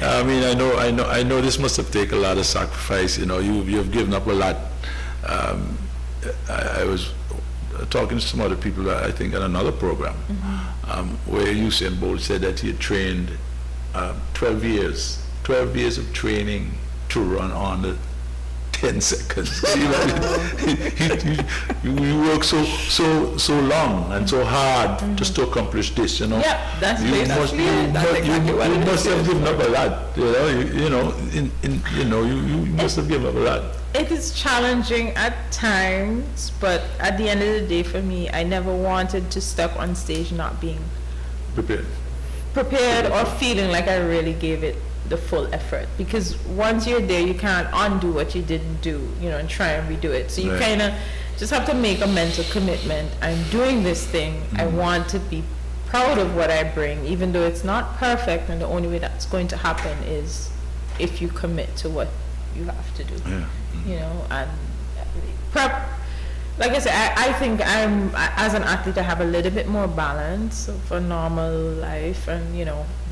I mean, I know this must have taken a lot of sacrifice. You know, you've given up a lot. I was talking to some other people, I think, in another program, where Usain Bolt said that he had trained 12 years of training to run on the 10 seconds. You work so long and so hard just to accomplish this, you know. Yeah, that's you must have given up a lot, you must have given up a lot. It is challenging at times, but at the end of the day, for me, I never wanted to step on stage not being prepared or feeling like I really gave it the full effort, because once you're there you can't undo what you didn't do, and try and redo it. So you kind of just have to make a mental commitment. I'm doing this thing. I want to be proud of what I bring, even though it's not perfect, and the only way that's going to happen is if you commit to what you have to do. And prep, like I said, I think I'm, as an athlete, I have a little bit more balance of a normal life, and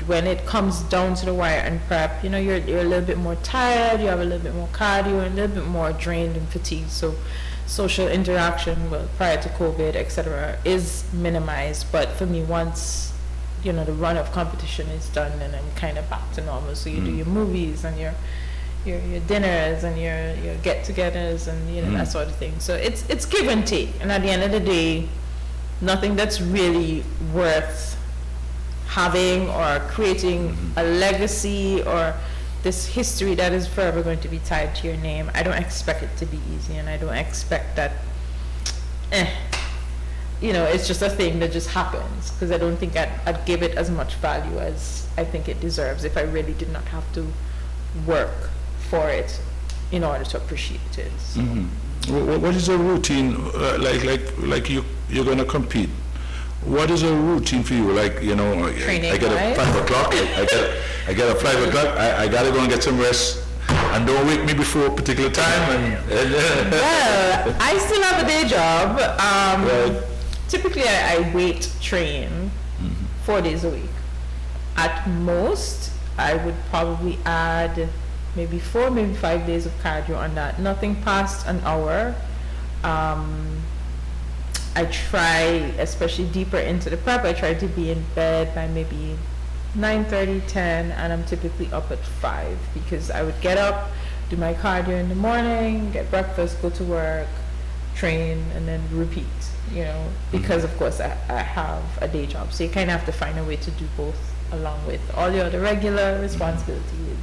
when it comes down to the wire and prep, you're a little bit more tired, you have a little bit more cardio, and a little bit more drained and fatigued. So social interaction, prior to COVID, etc., is minimized. But for me, once the run of competition is done, and I'm kind of back to normal. So you do your movies and your dinners and your get-togethers and that sort of thing. So it's give and take, and at the end of the day, nothing that's really worth having or creating a legacy or this history that is forever going to be tied to your name. I don't expect it to be easy, and I don't expect that it's just a thing that just happens, because I don't think I'd give it as much value as I think it deserves if I really did not have to work for it in order to appreciate it. So. What is a routine like you're going to compete? What is a routine for you? Training, I get at 5 o'clock. I get at 5 o'clock. I gotta go and get some rest, and don't wake me before a particular time. Well, I still have a day job. Typically, I weight train 4 days a week. At most, I would probably add maybe 4, maybe 5 days of cardio on that. Nothing past an hour. I try, especially deeper into the prep, I try to be in bed by maybe 9:30, 10, and I'm typically up at 5, because I would get up, do my cardio in the morning, get breakfast, go to work, train, and then repeat, because of course I have a day job. So you kind of have to find a way to do both, along with all your other regular responsibilities,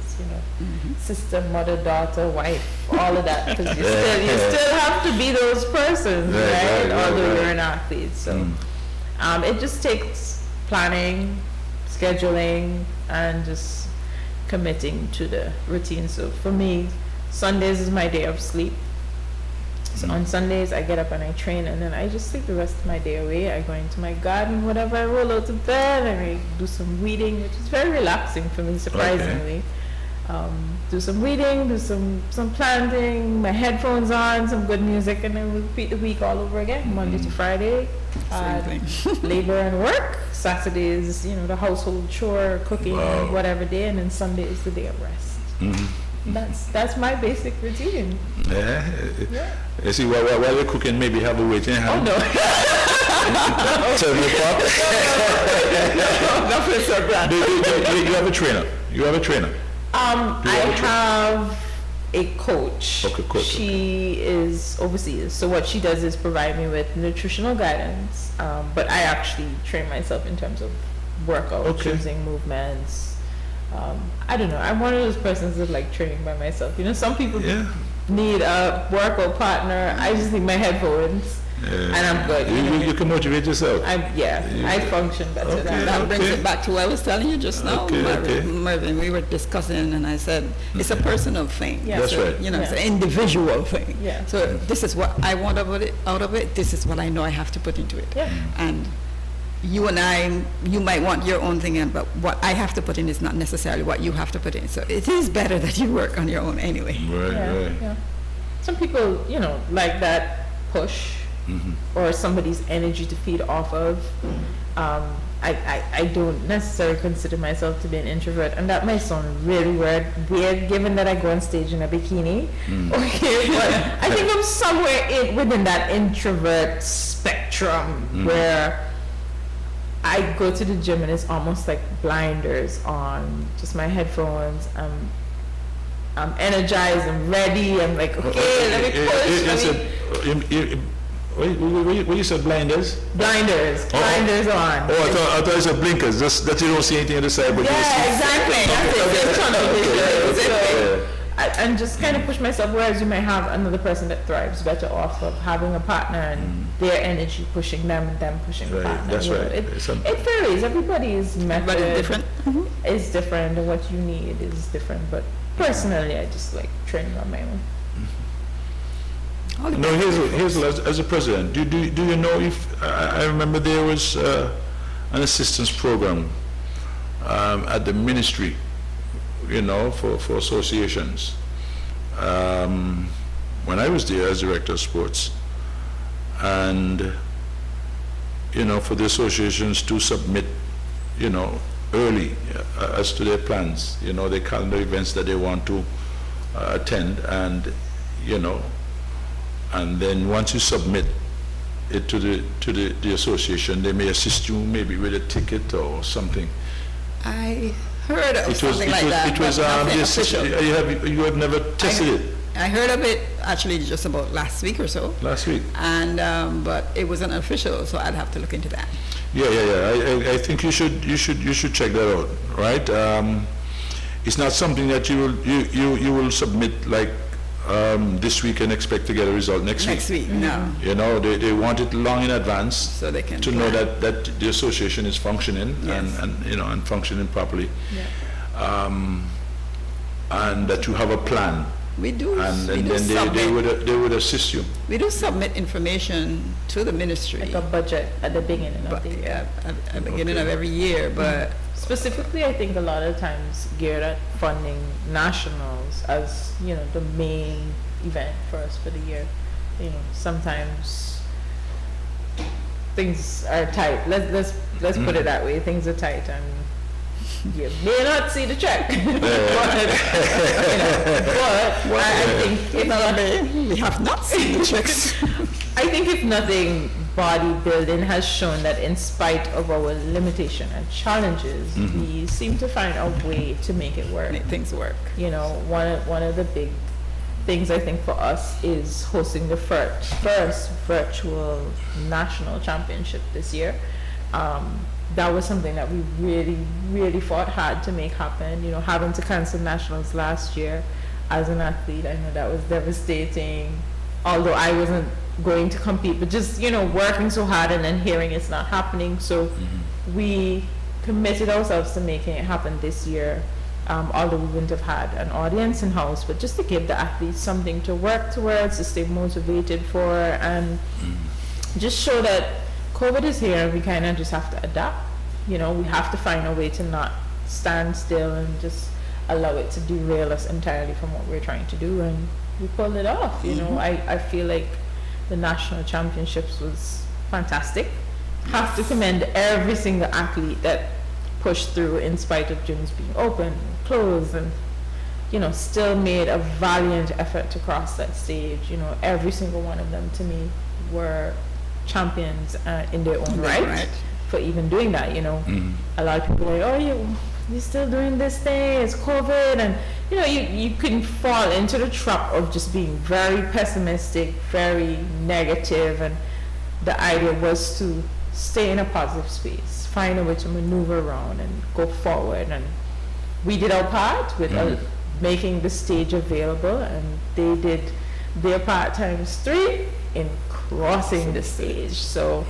sister, mother, daughter, wife, all of that, because you still have to be those persons, right? Although you're an athlete. So it just takes planning, scheduling, and just committing to the routine. So for me, Sundays is my day of sleep. So on Sundays, I get up and I train, and then I just take the rest of my day away. I go into my garden, whatever, I roll out of bed, and I do some weeding, which is very relaxing for me, surprisingly. Do some weeding, do some planting, my headphones on, some good music, and then repeat the week all over again, Monday to Friday. Labor and work. Saturdays, the household chore, cooking, and whatever day, and then Sunday is the day of rest. That's my basic routine. You see, while you're cooking, maybe have a weight in hand. Oh no! Tell me what? You have a trainer. I have a coach. Okay, coach. She is overseas. So what she does is provide me with nutritional guidance. But I actually train myself in terms of workout, choosing movements. I don't know. I'm one of those persons that like training by myself. Some people need a workout partner. I just need my headphones, and I'm good. You can motivate yourself. I function better. That brings it back to what I was telling you just now, Mervyn. We were discussing, and I said it's a personal thing. Yeah. That's right. It's an individual thing. Yeah. So this is what I want out of it. This is what I know I have to put into it. Yeah. And you and I, you might want your own thing in, but what I have to put in is not necessarily what you have to put in. So it is better that you work on your own anyway. Right. Some people, like that push, or somebody's energy to feed off of. I don't necessarily consider myself to be an introvert, and that might sound really weird given that I go on stage in a bikini. Okay, but I think I'm somewhere within that introvert spectrum where I go to the gym and it's almost like blinders on, just my headphones. I'm energized, I'm ready, I'm like, okay, let me push. What you said, blinders? Blinders on. Oh, I thought you said blinkers, just that you don't see anything on the side. But exactly. That's it. And just kind of push myself, whereas you might have another person that thrives better off of having a partner and their energy pushing them and them pushing the partner. That's right. It varies. Everybody's method is different, and what you need is different. But personally, I just like training on my own. No, Hazel, as a president, do you know if, I remember there was an assistance program at the ministry, for associations. When I was there as director of sports, and, for the associations to submit, early as to their plans, their calendar events that they want to attend, and, and then once you submit it to the association, they may assist you maybe with a ticket or something. I heard of something like that. It was official. You have never tested it. I heard of it actually just about last week or so. Last week. And but it wasn't official, so I'd have to look into that. Yeah. I think you should check that out, right? It's not something that you will submit like this week and expect to get a result next week. Next week, no. They want it long in advance, so they can to know that the association is functioning, yes, and functioning properly, and that you have a plan. We do, and then they would assist you. We do submit information to the ministry, like a budget at the beginning of the year. At the beginning of every year, but specifically, I think a lot of times geared at funding nationals as the main event for us for the year. Sometimes things are tight. Let's put it that way. Things are tight, and you may not see the check. but I think we have not seen the checks. I think if nothing, bodybuilding has shown that in spite of our limitation and challenges, we seem to find a way to make it work. Make things work. One of the big things I think for us is hosting the first virtual national championship this year. That was something that we really, really fought hard to make happen. Having to cancel nationals last year as an athlete, I know that was devastating. Although I wasn't going to compete, but just working so hard and then hearing it's not happening. So we committed ourselves to making it happen this year. Although we wouldn't have had an audience in house, but just to give the athletes something to work towards, to stay motivated for, and just show that COVID is here and we kind of just have to adapt. We have to find a way to not stand still and just allow it to derail us entirely from what we're trying to do, and we pulled it off. I feel like the national championships was fantastic. Have to commend every single athlete that pushed through in spite of gyms being open and closed, and still made a valiant effort to cross that stage. Every single one of them to me were champions in their own right for even doing that. A lot of people are like, you're still doing this thing, it's COVID, and you can fall into the trap of just being very pessimistic, very negative, and the idea was to stay in a positive space, find a way to maneuver around and go forward, and we did our part with making the stage available, and they did their part times 3 in crossing the stage. So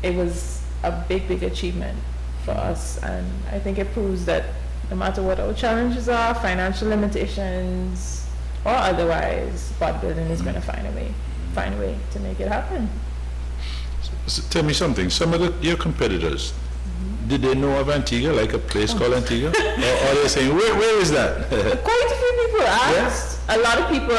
it was a big achievement for us, and I think it proves that no matter what our challenges are, financial limitations or otherwise, bodybuilding is going to find a way to make it happen. So tell me something. Some of your competitors, did they know of Antigua, like a place called Antigua? or they're saying, where is that? Quite a few people asked. Yeah. A lot of people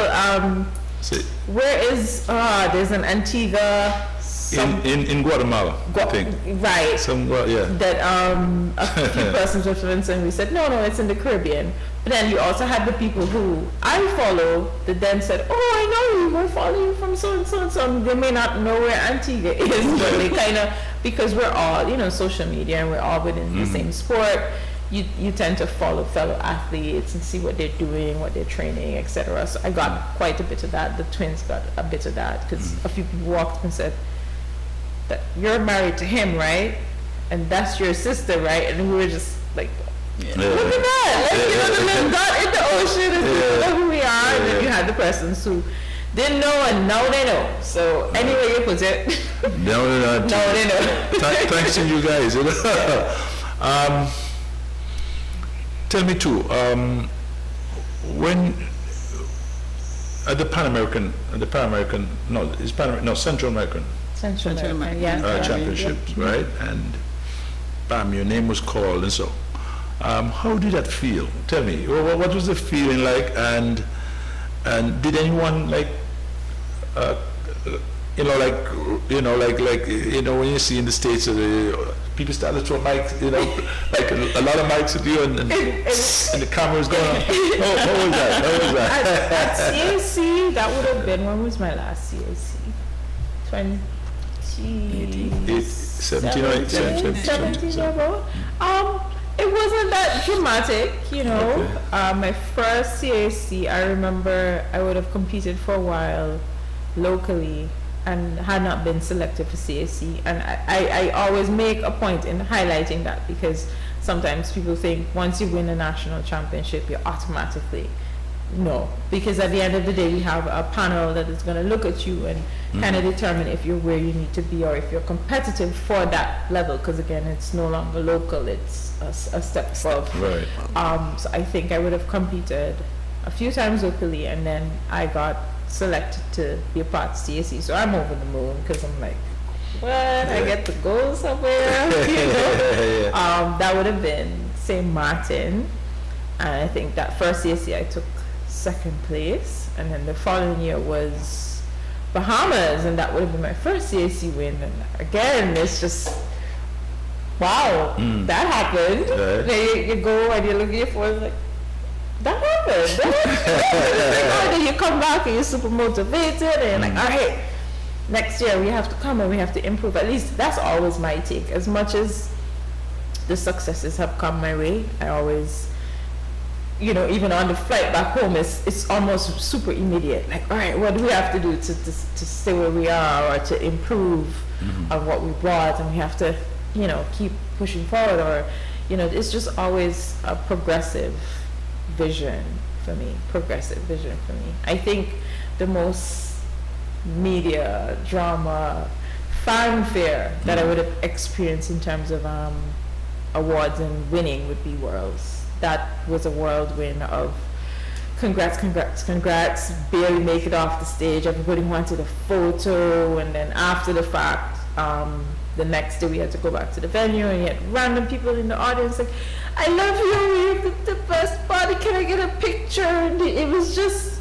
Where is, there's an Antigua. In Guatemala, I think. Right. Somewhere, yeah. That a few persons were influenced, and we said, no, it's in the Caribbean. But then you also had the people who I follow that then said, oh, I know you, we're following you from so and so and so. They may not know where Antigua is, but they kind of, because we're all, social media, and we're all within the same sport, you tend to follow fellow athletes and see what they're doing, what they're training, etc. So I got quite a bit of that. The twins got a bit of that, because a few people walked up and said, that you're married to him, right? And that's your sister, right? And we were just like, look at that. Let's the little dot in the ocean, and people know who we are. And then you had the persons who didn't know, and now they know. So anyway you put it. No, they know. Thanks to you guys. Tell me too, when at the Central American Championships, right? And bam, your name was called, and so how did that feel? Tell me, what was the feeling like, and did anyone like when you see in the States people started to throw mics, like a lot of mics at you, and the camera is going on. How was that? At CAC, that would have been, when was my last CAC? 17 about. It wasn't that dramatic, Okay. My first CAC, I remember I would have competed for a while locally and had not been selected for CAC, and I always make a point in highlighting that, because sometimes people think once you win a national championship you're automatically, no, because at the end of the day we have a panel that is going to look at you and kind of determine if you're where you need to be, or if you're competitive for that level, because again it's no longer local, it's a step above. Right. So I think I would have competed a few times locally, and then I got selected to be a part of CAC, so I'm over the moon, because I'm like, what? I get to go somewhere, That would have been St. Martin, and I think that first CAC I took second place, and then the following year was Bahamas, and that would have been my first CAC win, and again it's just, wow, that happened. Then you go and you look at your phone, like, that happened. Then you come back and you're super motivated, and you're like, all right, next year we have to come and we have to improve. At least that's always my take. As much as the successes have come my way, I always, even on the flight back home, it's almost super immediate. Like, all right, what do we have to do to stay where we are, or to improve on what we brought, and we have to, keep pushing forward, or, it's just always a progressive vision for me. I think the most media, drama, fanfare that I would have experienced in terms of awards and winning would be Worlds. That was a whirlwind of congrats, barely make it off the stage, everybody wanted a photo, and then after the fact, the next day we had to go back to the venue, and you had random people in the audience like, I love you, you have the best body, can I get a picture? And it was just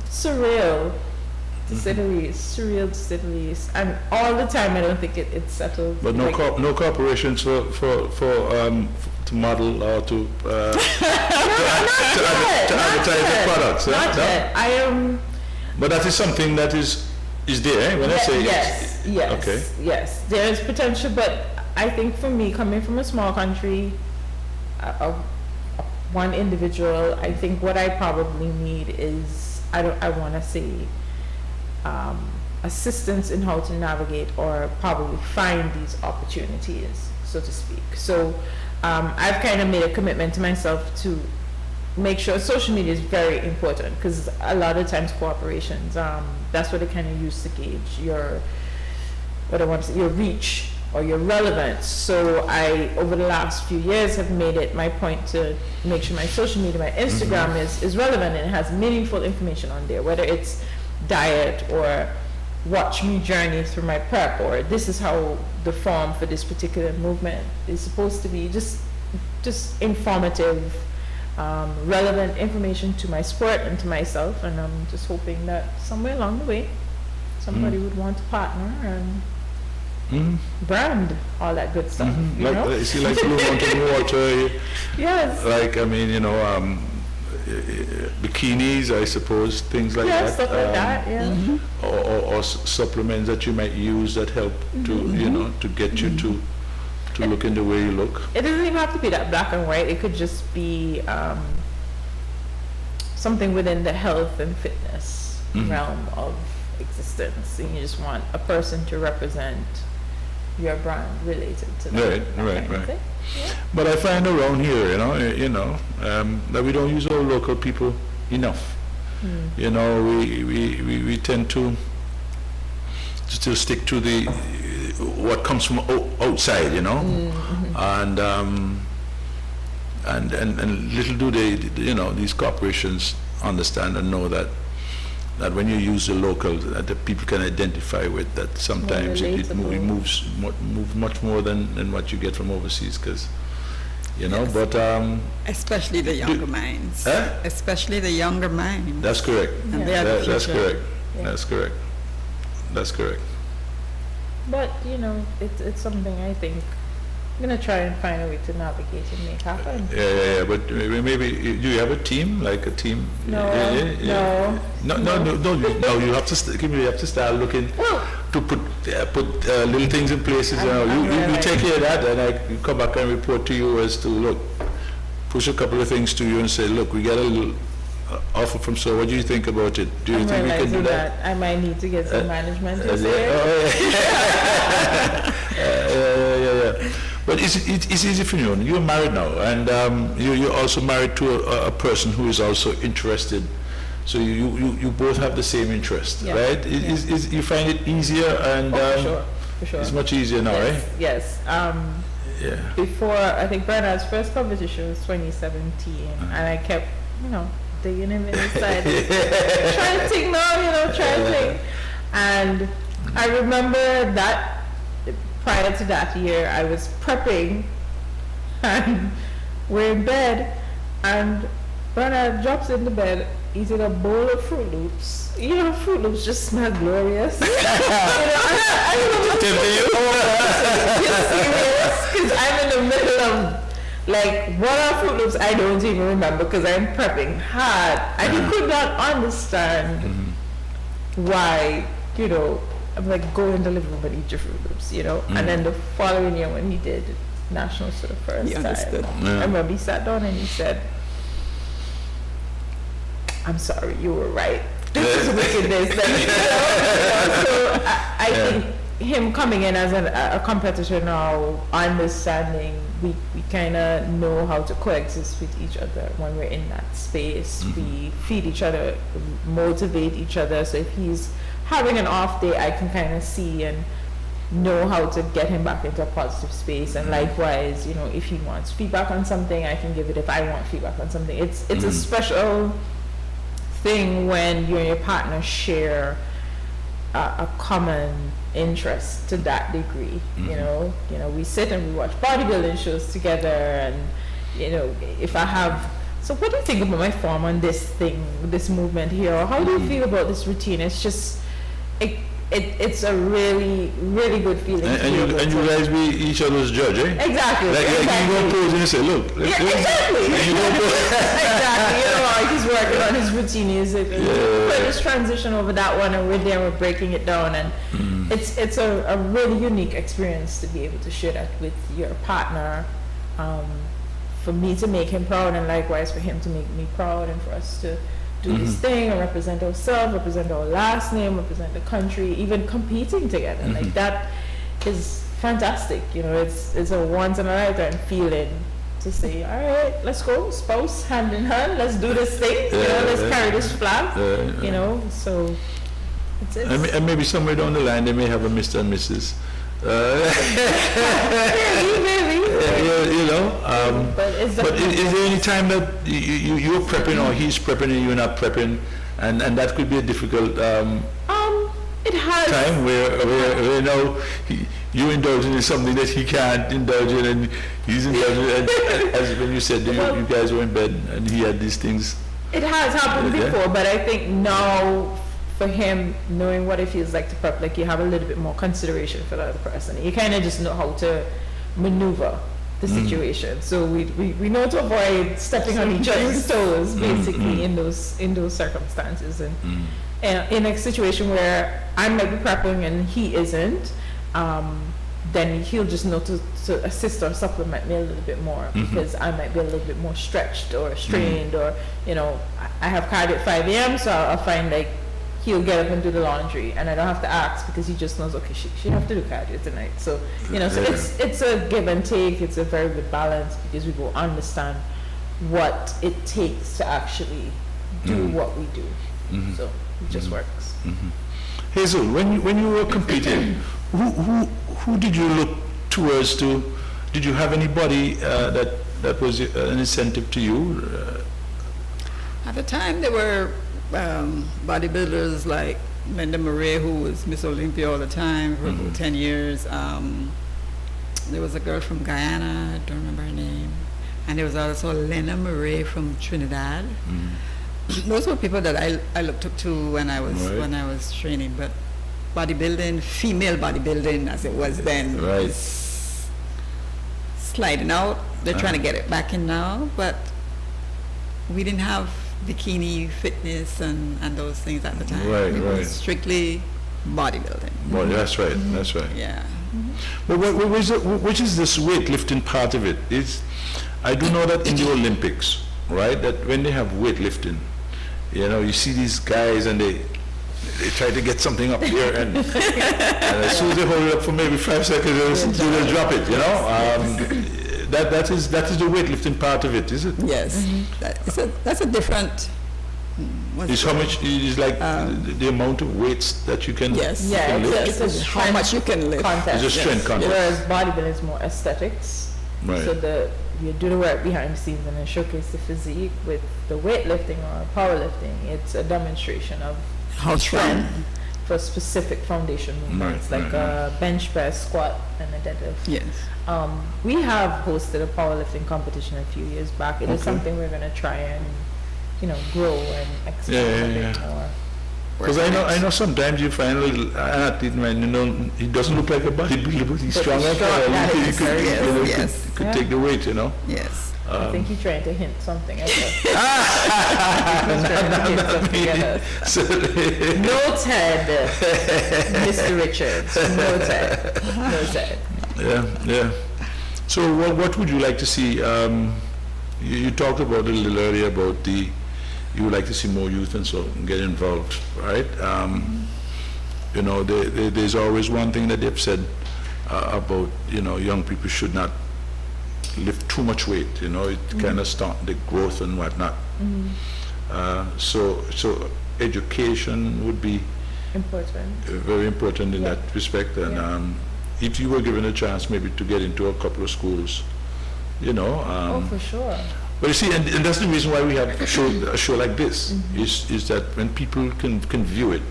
surreal, to say the least. Surreal, to say the least. And all the time I don't think it's settled. But no corporations to model or to advertise the products. Not yet. I am. But that is something that is there. When I say yes, okay. Yes, there is potential, but I think for me, coming from a small country, one individual, I think what I probably need is, I want to say, assistance in how to navigate or probably find these opportunities, so to speak. So I've kind of made a commitment to myself to make sure social media is very important, because a lot of times corporations, that's what they kind of use to gauge your reach or your relevance. So I, over the last few years, have made it my point to make sure my social media, my Instagram is relevant and it has meaningful information on there, whether it's diet or watch me journey through my prep, or this is how the form for this particular movement is supposed to be, just informative relevant information to my sport and to myself, and I'm just hoping that somewhere along the way somebody would want to partner and brand all that good stuff. You like know? you see, like Blue Mountain Water. Yes. Like, I mean, you know, bikinis, I suppose, things like that. Stuff like that. Yeah. Or supplements that you might use that help to, you know, to get you to look in the way you look. It doesn't even have to be that black and white. It could just be something within the health and fitness realm of existence, and you just want a person to represent your brand related to that. Right. Yeah. But I find around here, you know, that we don't use our local people enough. You know, we tend to still stick to what comes from outside, you know, and little do they, you know, these corporations understand and know that when you use the local, that the people can identify with, that sometimes it moves much more than what you get from overseas, because, you know, but especially the younger minds. Especially the younger minds. That's correct. And they are the That's future. correct. Yeah. That's correct. But you know, it's something I think I'm gonna try and find a way to navigate and make happen. Yeah. But maybe do you have a team, like a team? No. You have to you have to start looking to put little things in places. You take care of that, and I come back and report to you as to look, push a couple of things to you and say, look, we got a little offer from so. What do you think about it? Do you think we can do that? I might need to get some management to Yeah. But it's easy for you. You're married now, and you're also married to a person who is also interested. So you both have the same interest, right? You find it easier, and for sure. It's much easier now, right? Yes. Before, I think Bernard's first competition was 2017, and I kept, you know, digging him inside, trying to think now, trying to think. And I remember that prior to that year, I was prepping, and we're in bed, and Bernard drops in the bed, eating a bowl of Fruit Loops. You know, Fruit Loops just smell glorious. I because I'm in the middle of, like, what are Fruit Loops? I don't even remember, because I'm prepping hard. And he could not understand why, I'm like, go in the living room and eat your Fruit Loops, And then the following year when he did Nationals for the first time, I remember he sat down and he said, I'm sorry, you were right. This is wickedness. So I think him coming in as a competitor now, understanding we kind of know how to coexist with each other when we're in that space. We feed each other, motivate each other. So if he's having an off day, I can kind of see and know how to get him back into a positive space. And likewise, if he wants feedback on something, I can give it. If I want feedback on something, it's a special thing when you and your partner share a common interest to that degree. We sit and we watch bodybuilding shows together, and if I have, so what do you think about my form on this thing, this movement here, or how do you feel about this routine? It's just it's a really, really good feeling. And you guys be each other's judge, eh? Exactly. Like you go pose and you say, look. Exactly. Exactly. He's working on his routine. He's just transition over that one, and we're there, we're breaking it down, and it's a really unique experience to be able to share that with your partner. For me to make him proud, and likewise for him to make me proud, and for us to do this thing and represent ourselves, represent our last name, represent the country, even competing together. Like, that is fantastic. It's a once in a lifetime feeling to say, all right, let's go, spouse, hand in hand, let's do this thing, let's carry this flag, so it's and maybe somewhere down the line they may have a Mr. and Mrs. Maybe. But is there any time that you're prepping, or he's prepping and you're not prepping, and that could be a difficult it has time where you indulging in something that he can't indulge in, and he's indulging in, as when you said you guys were in bed and he had these things. It has happened before, but I think now for him, knowing what it feels like to prep, like you have a little bit more consideration for the other person. You kind of just know how to maneuver the situation. So we know to avoid stepping on each other's toes, basically, in those circumstances. And in a situation where I might be prepping and he isn't, then he'll just know to assist or supplement me a little bit more, because I might be a little bit more stretched or strained, or, you know, I have cardio at 5 a.m., so I'll find like he'll get up and do the laundry, and I don't have to ask because he just knows, okay, she have to do cardio tonight. So, you know, so it's a give and take. It's a very good balance, because we will understand what it takes to actually do what we do. So it just works. Hazel, when you were competing, who did you look towards to? Did you have anybody that was an incentive to you? At the time, there were bodybuilders like Linda Marais, who was Miss Olympia all the time for about 10 years. There was a girl from Guyana, I don't remember her name. And there was also Lena Marais from Trinidad. Those were people that I looked up to when I was training. But bodybuilding, female bodybuilding as it was then, is sliding out. They're trying to get it back in now, but we didn't have bikini fitness and those things at the time. It was strictly bodybuilding. Well, that's right. That's right. Yeah. But which is this weightlifting part of it? I do know that in the Olympics, right, that when they have weightlifting, you know, you see these guys and they try to get something up here, and as soon as they hold it up for maybe 5 seconds, they'll drop it, you know. That is the weightlifting part of it, is it? Yes. That's a different. Is how much is like the amount of weights that you can? Yes. Yeah, lift? it's a how much you can lift. Contest. It's a strength contest. Whereas bodybuilding is more aesthetics. Right. So you do the work behind the scenes and then showcase the physique. With the weightlifting or powerlifting, it's a demonstration of How strong. for specific foundation movements, like a bench press, squat, and a deadlift. Yes. We have hosted a powerlifting competition a few years back. It is something we're going to try and, you know, grow and expand a bit more. Because I know sometimes you find a little athlete, man, you know, he doesn't look like a bodybuilder, but he's strong like that. He could take the weight, you know. Yes. I think he's trying to hint something at us. Noted, Mr. Richards. Noted. Yeah. So what would you like to see? You talked about it a little earlier about you would like to see more youth and so get involved, right? You know, there's always one thing that they've said about, you know, young people should not lift too much weight, you know, it kind of stunt the growth and whatnot. So education would be important, very important in that respect. And if you were given a chance maybe to get into a couple of schools, you know. For sure. But you see, and that's the reason why we have a show like this, is that when people can view it.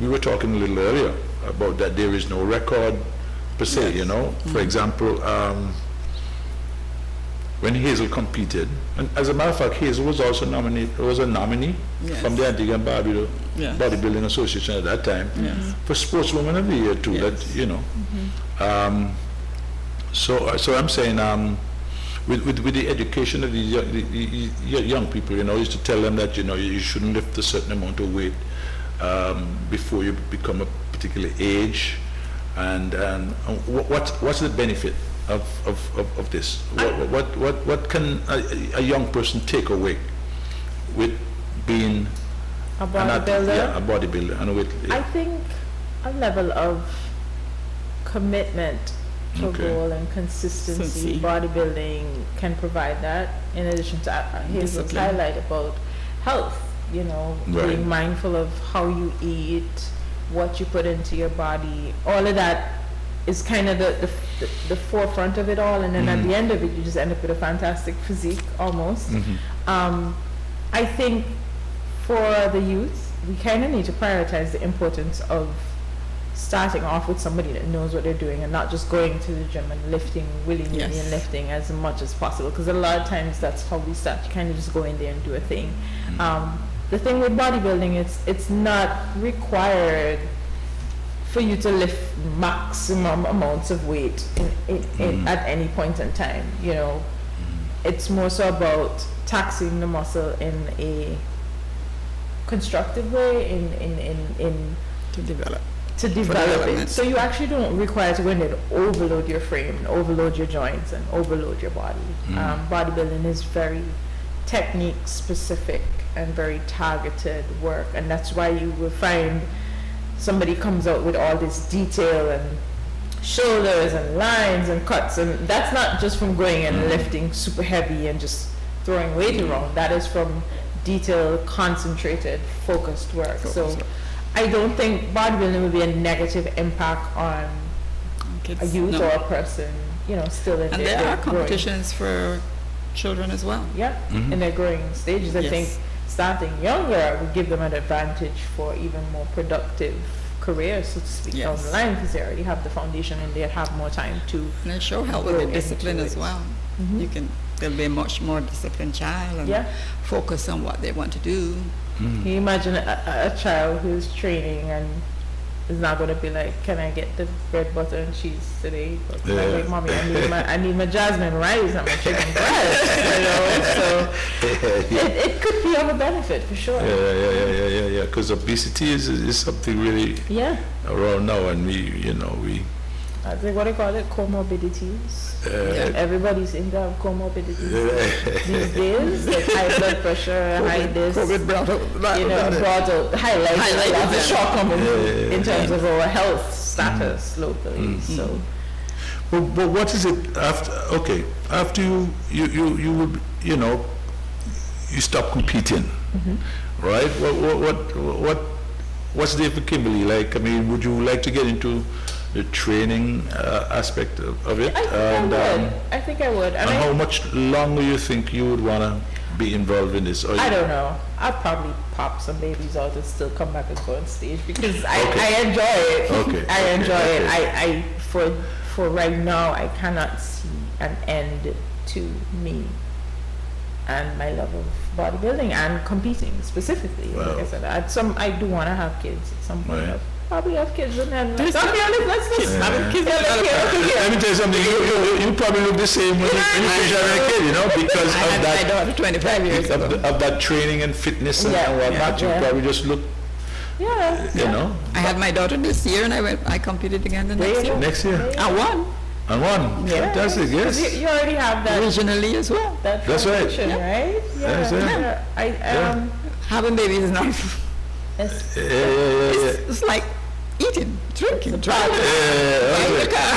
We were talking a little earlier about that there is no record per se, you know. For example, when Hazel competed, and as a matter of fact, Hazel was also a nominee from the Antigua and Barbuda Bodybuilding Association at that time for Sportswoman of the Year too. That, you know. So I'm saying, with the education of these young people, you know, is to tell them that, you know, you shouldn't lift a certain amount of weight before you become a particular age, and what's the benefit of this? What can a young person take away with being a bodybuilder? A bodybuilder, and with I think a level of commitment to a goal and consistency. Bodybuilding can provide that, in addition to Hazel's highlight about health, you know, being mindful of how you eat, what you put into your body. All of that is kind of the forefront of it all, and then at the end of it you just end up with a fantastic physique almost. I think for the youth, we kind of need to prioritize the importance of starting off with somebody that knows what they're doing and not just going to the gym and lifting willy-nilly Yes. and lifting as much as possible, because a lot of times that's how we start. You kind of just go in there and do a thing. The thing with bodybuilding, it's not required for you to lift maximum amounts of weight at any point in time. You know, it's more so about taxing the muscle in a constructive way, in To develop. to develop it. development. So you actually don't require to go in there to overload your frame, and overload your joints, and overload your body. Bodybuilding is very technique specific and very targeted work, and that's why you will find somebody comes out with all this detail and shoulders and lines and cuts, and that's not just from going and lifting super heavy and just throwing weight around. That is from detailed, concentrated, focused work. So I don't think bodybuilding would be a negative impact on Kids, a youth no. or a person, you know, still in And their there are growing- competitions for children as well. Yeah, in their growing stages. I Yes. think starting younger would give them an advantage for even more productive careers, so to speak, down the Yes. line, because they already have the foundation and they have more time to. And it sure help grow with the into discipline as it. well. You can, they'll be a much more disciplined child and Yeah. focus on what they want to do. Can you imagine a child who's training and is not going to be like, can I get the bread, butter, and cheese today? But like, mommy, I need my jasmine rice and my chicken breast, you know? So it could be of a benefit for sure. Yeah. Because obesity is something really Yeah. around now, and we I think what they call it, comorbidities. Everybody seems to have comorbidities these days, like high blood pressure, high this. COVID brought up that. Brought out, highlighted them. the shortcomings in terms of our health status locally. So, But what is it after? Okay, after you would you stop competing, right? What's there for Kimberly? Like, I mean, would you like to get into the training aspect of it? I think I would. And how much longer you think you would want to be involved in this? Or I don't know. I'd probably pop some babies out and still come back and go on stage because I enjoy it. Okay. I enjoy it. I for right now, I cannot see an end to me and my love of bodybuilding and competing specifically. Wow. Like I said, I do want to have kids at some point. Right. I'll probably have kids and then let's just have kids. Let me tell you something. You probably look the same when you finish having a kid, because I had my daughter 25 years ago. of that training and fitness and whatnot. You probably just look, Yeah. I had my daughter this year, and I competed again the next year. next year. I won And one. Yeah. Fantastic, yes. You already have that. regionally as well. That That's right. foundation, right? That's right. Having babies is not. It's, It's like eating, drinking, driving. buying a car.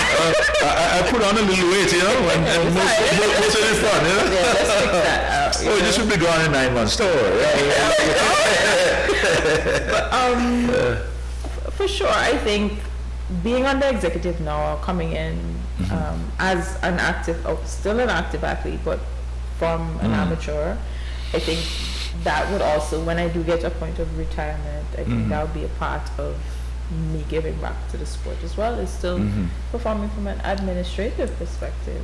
I put on a little weight, and most of the fun, let's fix that out. Oh, this will be gone in 9 months. Store. For sure, I think being on the executive now, coming in as an active, still an active athlete, but from an amateur, I think that would also, when I do get to a point of retirement, I think that would be a part of me giving back to the sport as well. Is still performing from an administrative perspective,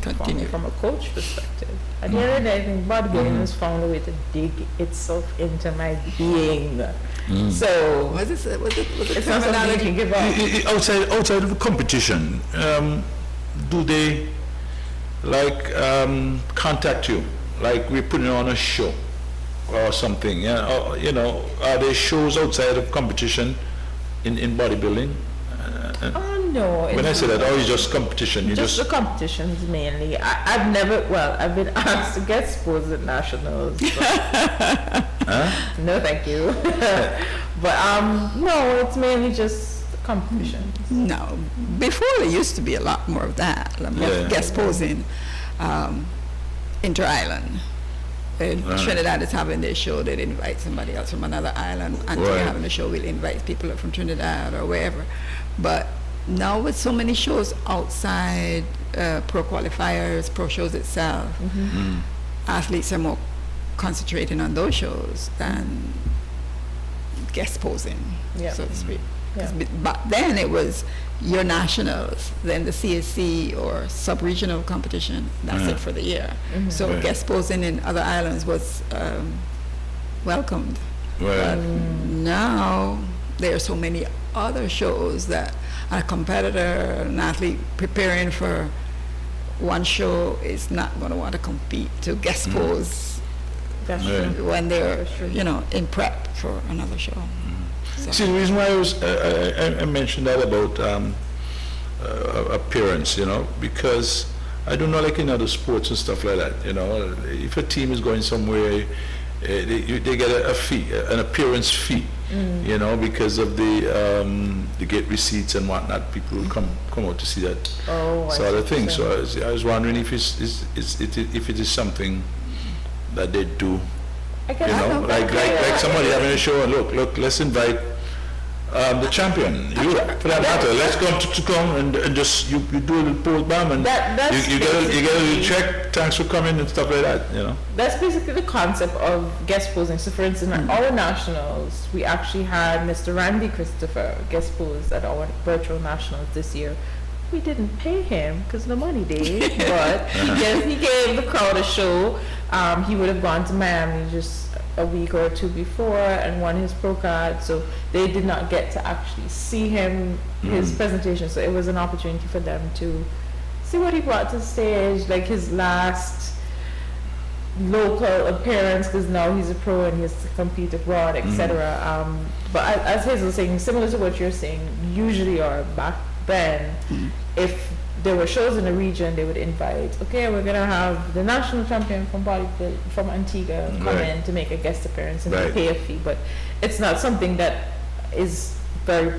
performing from a coach perspective. At the end of the day, I think bodybuilding has found a way to dig itself into my being. So Was it it's not something you can give up. Outside of the competition, do they contact you? Like we're putting on a show or something, are there shows outside of competition in bodybuilding? No. When I say that, it's just competition. Just the competitions mainly. I've been asked to get sports at nationals. No, thank you. But no, it's mainly just competitions. No. Before there used to be a lot more of that, guest posing, inter-island. Trinidad is having their show, they'd invite somebody else from another island. Antigua having a show, we'll invite people from Trinidad or wherever. But now with so many shows outside, pro qualifiers, pro shows itself, athletes are more concentrating on those shows than guest posing, so to speak. Yeah. Back then it was your nationals, then the CSC or sub-regional competition. That's it for the year. So Right. guest posing in other islands was welcomed. Right. But now there are so many other shows that a competitor, an athlete preparing for one show is not going to want to compete to guest pose That's Yeah. true. when they're, That's true. in prep for another show. So- See, the reason why I mentioned that about appearance, because I do not like in other sports and stuff like that, if a team is going somewhere, they get a fee, an appearance fee, because of the gate receipts and whatnot. People will come out to see that Oh, I sort of see thing. what you're So I was wondering if if it is something that they do. I guess Like somebody having a show, and look, let's invite the champion, you, for that matter, let's come and just, you do a little pose, bam, and That's you get a little basically- check, thanks for coming and stuff like that, That's basically the concept of guest posing. So for instance, at our nationals, we actually had Mr. Randy Christopher guest pose at our virtual nationals this year. We didn't pay him because no money did, but he gave the crowd a show. He would have gone to Miami just a week or two before and won his pro card, so they did not get to actually see him, his presentation. So it was an opportunity for them to see what he brought to the stage, like his last local appearance, because now he's a pro and he has to compete abroad, etc. But as Hazel was saying, similar to what you're saying, usually, or back then, if there were shows in the region, they would invite, okay, we're gonna have the national champion from Bodybuilding from Antigua come Right. in to make a guest appearance and Right. pay a fee. But it's not something that is very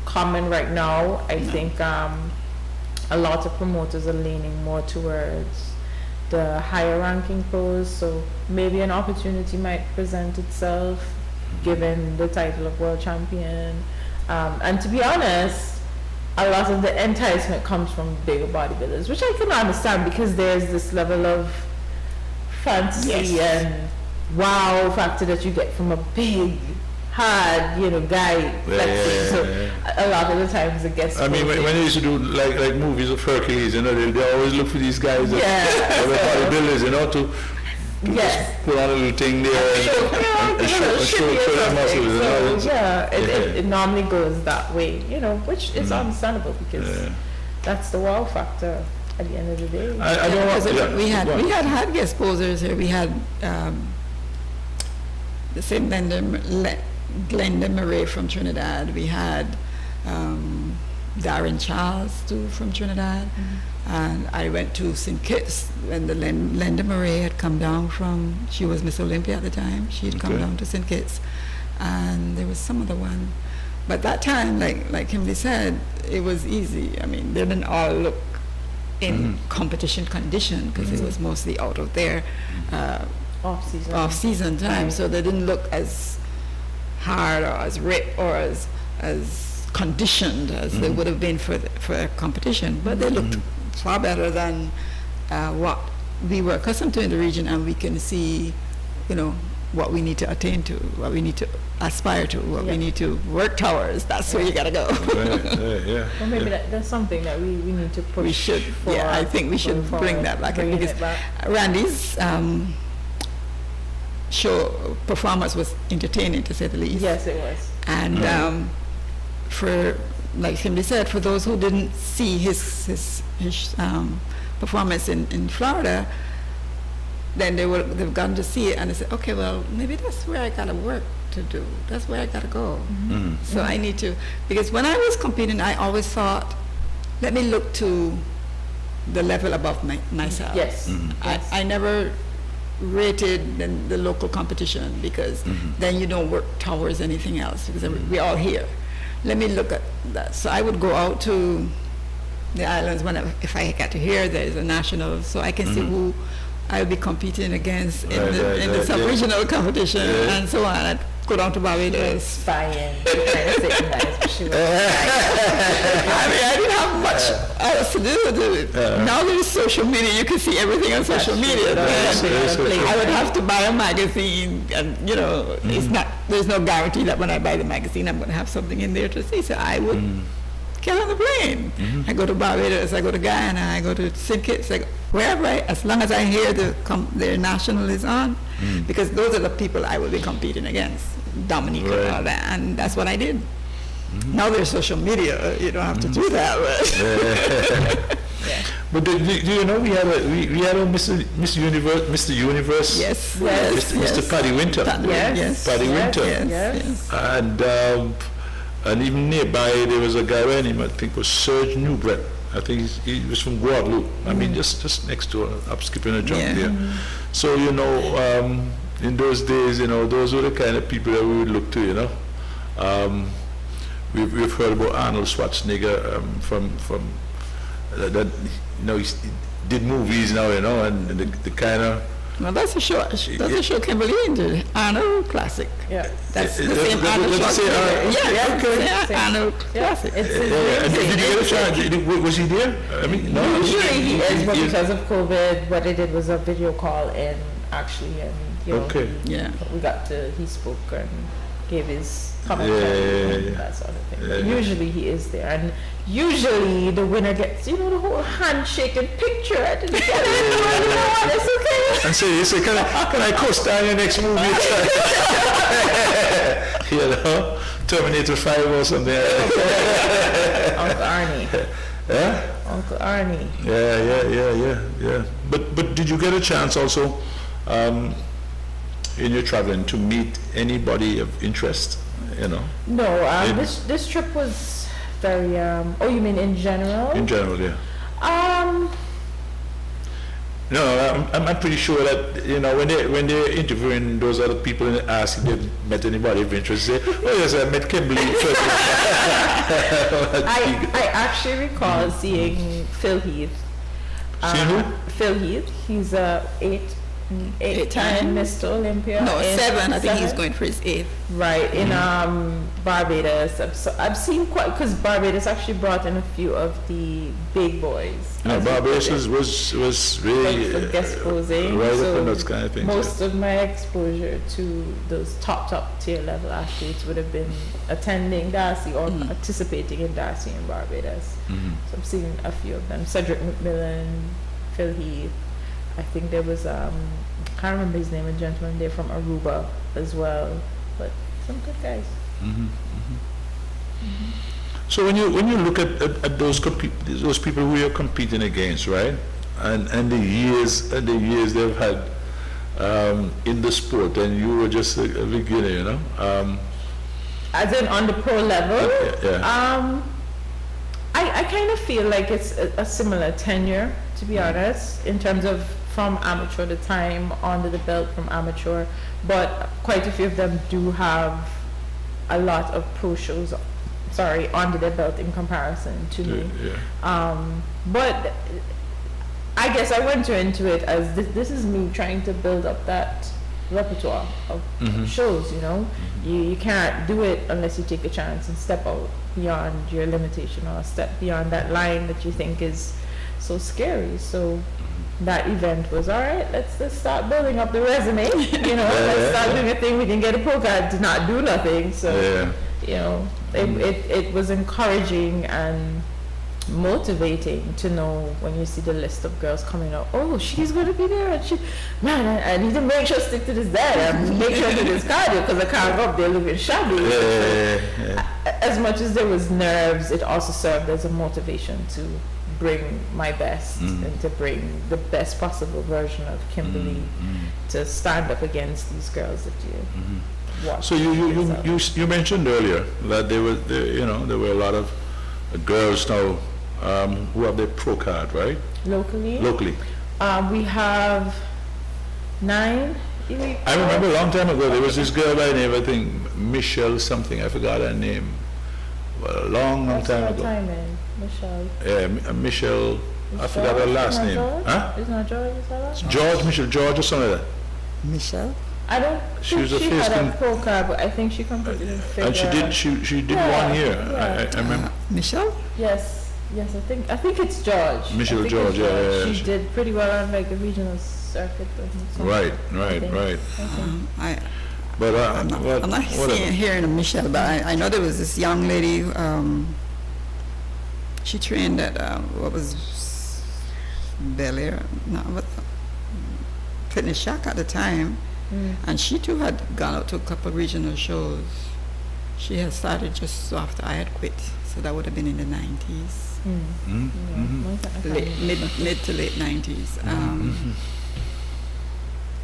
common right now. I think a lot of promoters are leaning more towards the higher ranking pros, so maybe an opportunity might present itself given the title of world champion. And to be honest, a lot of the enticement comes from bigger bodybuilders, which I can understand because there's this level of fantasy and wow factor that you get from a big, hard, guy flexing. So a lot of the times the guest. I mean, when they used to do like movies of Hercules, they always look for these guys, the bodybuilders, to Yes. just put on a little thing there and show their muscles. It normally goes that way, which is understandable because that's the wow factor at the end of the day. I don't want. we had guest posers here. We had the same Glenda Murray from Trinidad. We had Darren Charles too from Trinidad. And I went to St. Kitts when the Glenda Murray had come down from, she was Miss Olympia at the time. She had come down to St. Kitts. And there was some other one. But that time, like Kimberly said, it was easy. I mean, they didn't all look in competition condition because it was mostly out of their off-season time. So they didn't look as hard or as ripped or as conditioned as they would have been for a competition. But they looked far better than what we were accustomed to in the region, and we can see, what we need to attain to, what we need to aspire to, what we need to work towards. That's where you gotta go. Well, maybe that's something that we need to push. We should, I think we should bring that back. Because Randy's show performance was entertaining, to say the least. Yes, it was. And for, like Kimberly said, for those who didn't see his performance in Florida, then they've gone to see it and they said, okay, well, maybe that's where I gotta work to do. That's where I gotta go. So I need to, because when I was competing, I always thought, let me look to the level above myself. Yes. I never rated the local competition because then you don't work towards anything else because we're all here. Let me look at that. So I would go out to the islands if I get to hear there's a national, so I can see who I'll be competing against in the sub-regional competition and so on. go down to Barbados. Spying. Trying to say nice, but she was I didn't have much else to do. Now there's social media. You can see everything on social media. I would have to buy a magazine, and there's no guarantee that when I buy the magazine, I'm going to have something in there to see. So I would get on the plane. I go to Barbados, I go to Guyana, I go to St. Kitts, wherever as long as I hear their national is on, because those are the people I will be competing against, Dominique and all that, and that's what I did. Now there's social media, you don't have to do that. But do you know we had a Mr. Universe? Yes. Mr. Paddy Winter. Paddy Winter. Yes. And even nearby there was a guy by name, I think was Serge Newbrett. I think he was from Guadeloupe. I mean, just next door. I'm skipping a jump here. So in those days, those were the kind of people that we would look to. We've heard about Arnold Schwarzenegger from that. He did movies now, and the kind of. Well, that's a show Kimberly into Arnold Classic. Yeah. That's the same Arnold Schwarzenegger. Arnold Classic. Did you get a chance? Was he there? I mean, no. Usually he is, but because of COVID, what they did was a video call in, actually, and he spoke and gave his commentary and that sort of thing. But usually he is there, and usually the winner gets, the whole handshake and picture at the end. It's okay. And so you say, can I co-star in your next movie? Terminator 5 or something. Uncle Arnie. Yeah? Uncle Arnie. Yeah. But did you get a chance also in your traveling to meet anybody of interest? No, this trip was very. You mean in general? In general, yeah. No, I'm pretty sure that when they're interviewing those other people and ask if they've met anybody of interest, say, "Oh yes, I met Kimberly." I actually recall seeing Phil Heath. Seeing who? Phil Heath. He's a eight-time Mr. Olympia. No, 7. I think he's going for his 8th. Right, in Barbados. I've seen because Barbados actually brought in a few of the big boys. Barbados was really for guest posing. Right up in those kind of things. Most of my exposure to those top tier level athletes would have been attending Darcy or participating in Darcy in Barbados. So I've seen a few of them. Cedric McMillan, Phil Heath. I think there was I can't remember his name, a gentleman there from Aruba as well, but some good guys. So when you look at those people who you're competing against, right, and the years they've had in the sport, and you were just a beginner, As in on the pro level, I kind of feel like it's a similar tenure, to be honest, in terms of from amateur to time under the belt from amateur, but quite a few of them do have a lot of pro shows under their belt in comparison to me. But I guess I went into it as this is me trying to build up that repertoire of shows. You can't do it unless you take a chance and step out beyond your limitation or step beyond that line that you think is so scary. So that event was all right. Let's start building up the resume. Let's start doing a thing. We didn't get a pro card to not do nothing. So it was encouraging and motivating to know when you see the list of girls coming up. Oh, she's going to be there, and I need to make sure stick to this diet and make sure to this cardio because I can't go up there looking shabby. As much as there was nerves, it also served as a motivation to bring my best and to bring the best possible version of Kimberly to stand up against these girls that you watch. So you mentioned earlier that there were a lot of girls now who have their pro card, right? Locally, we have 9. I remember a long time ago there was this girl by the name, I think Michelle something, I forgot her name. Well, a long time ago. Michelle. Yeah, Michelle. I forgot her last name. George? Huh? It's not George, is that right? George or something like that. Michelle? I don't She think was a she face had a pro card, but I think she competed in figure. And she did one year. I remember. Michelle? Yes, I think it's George. Michelle I think George, it's yeah. She did pretty well on like the regional circuit. Or something, Right. I think. But I'm not hearing of Michelle, but I know there was this young lady. She trained at what was Bel Air, no, what Fitness Shack at the time, and she too had gone out to a couple of regional shows. She had started just after I had quit, so that would have been in the 90s, mid to late 90s.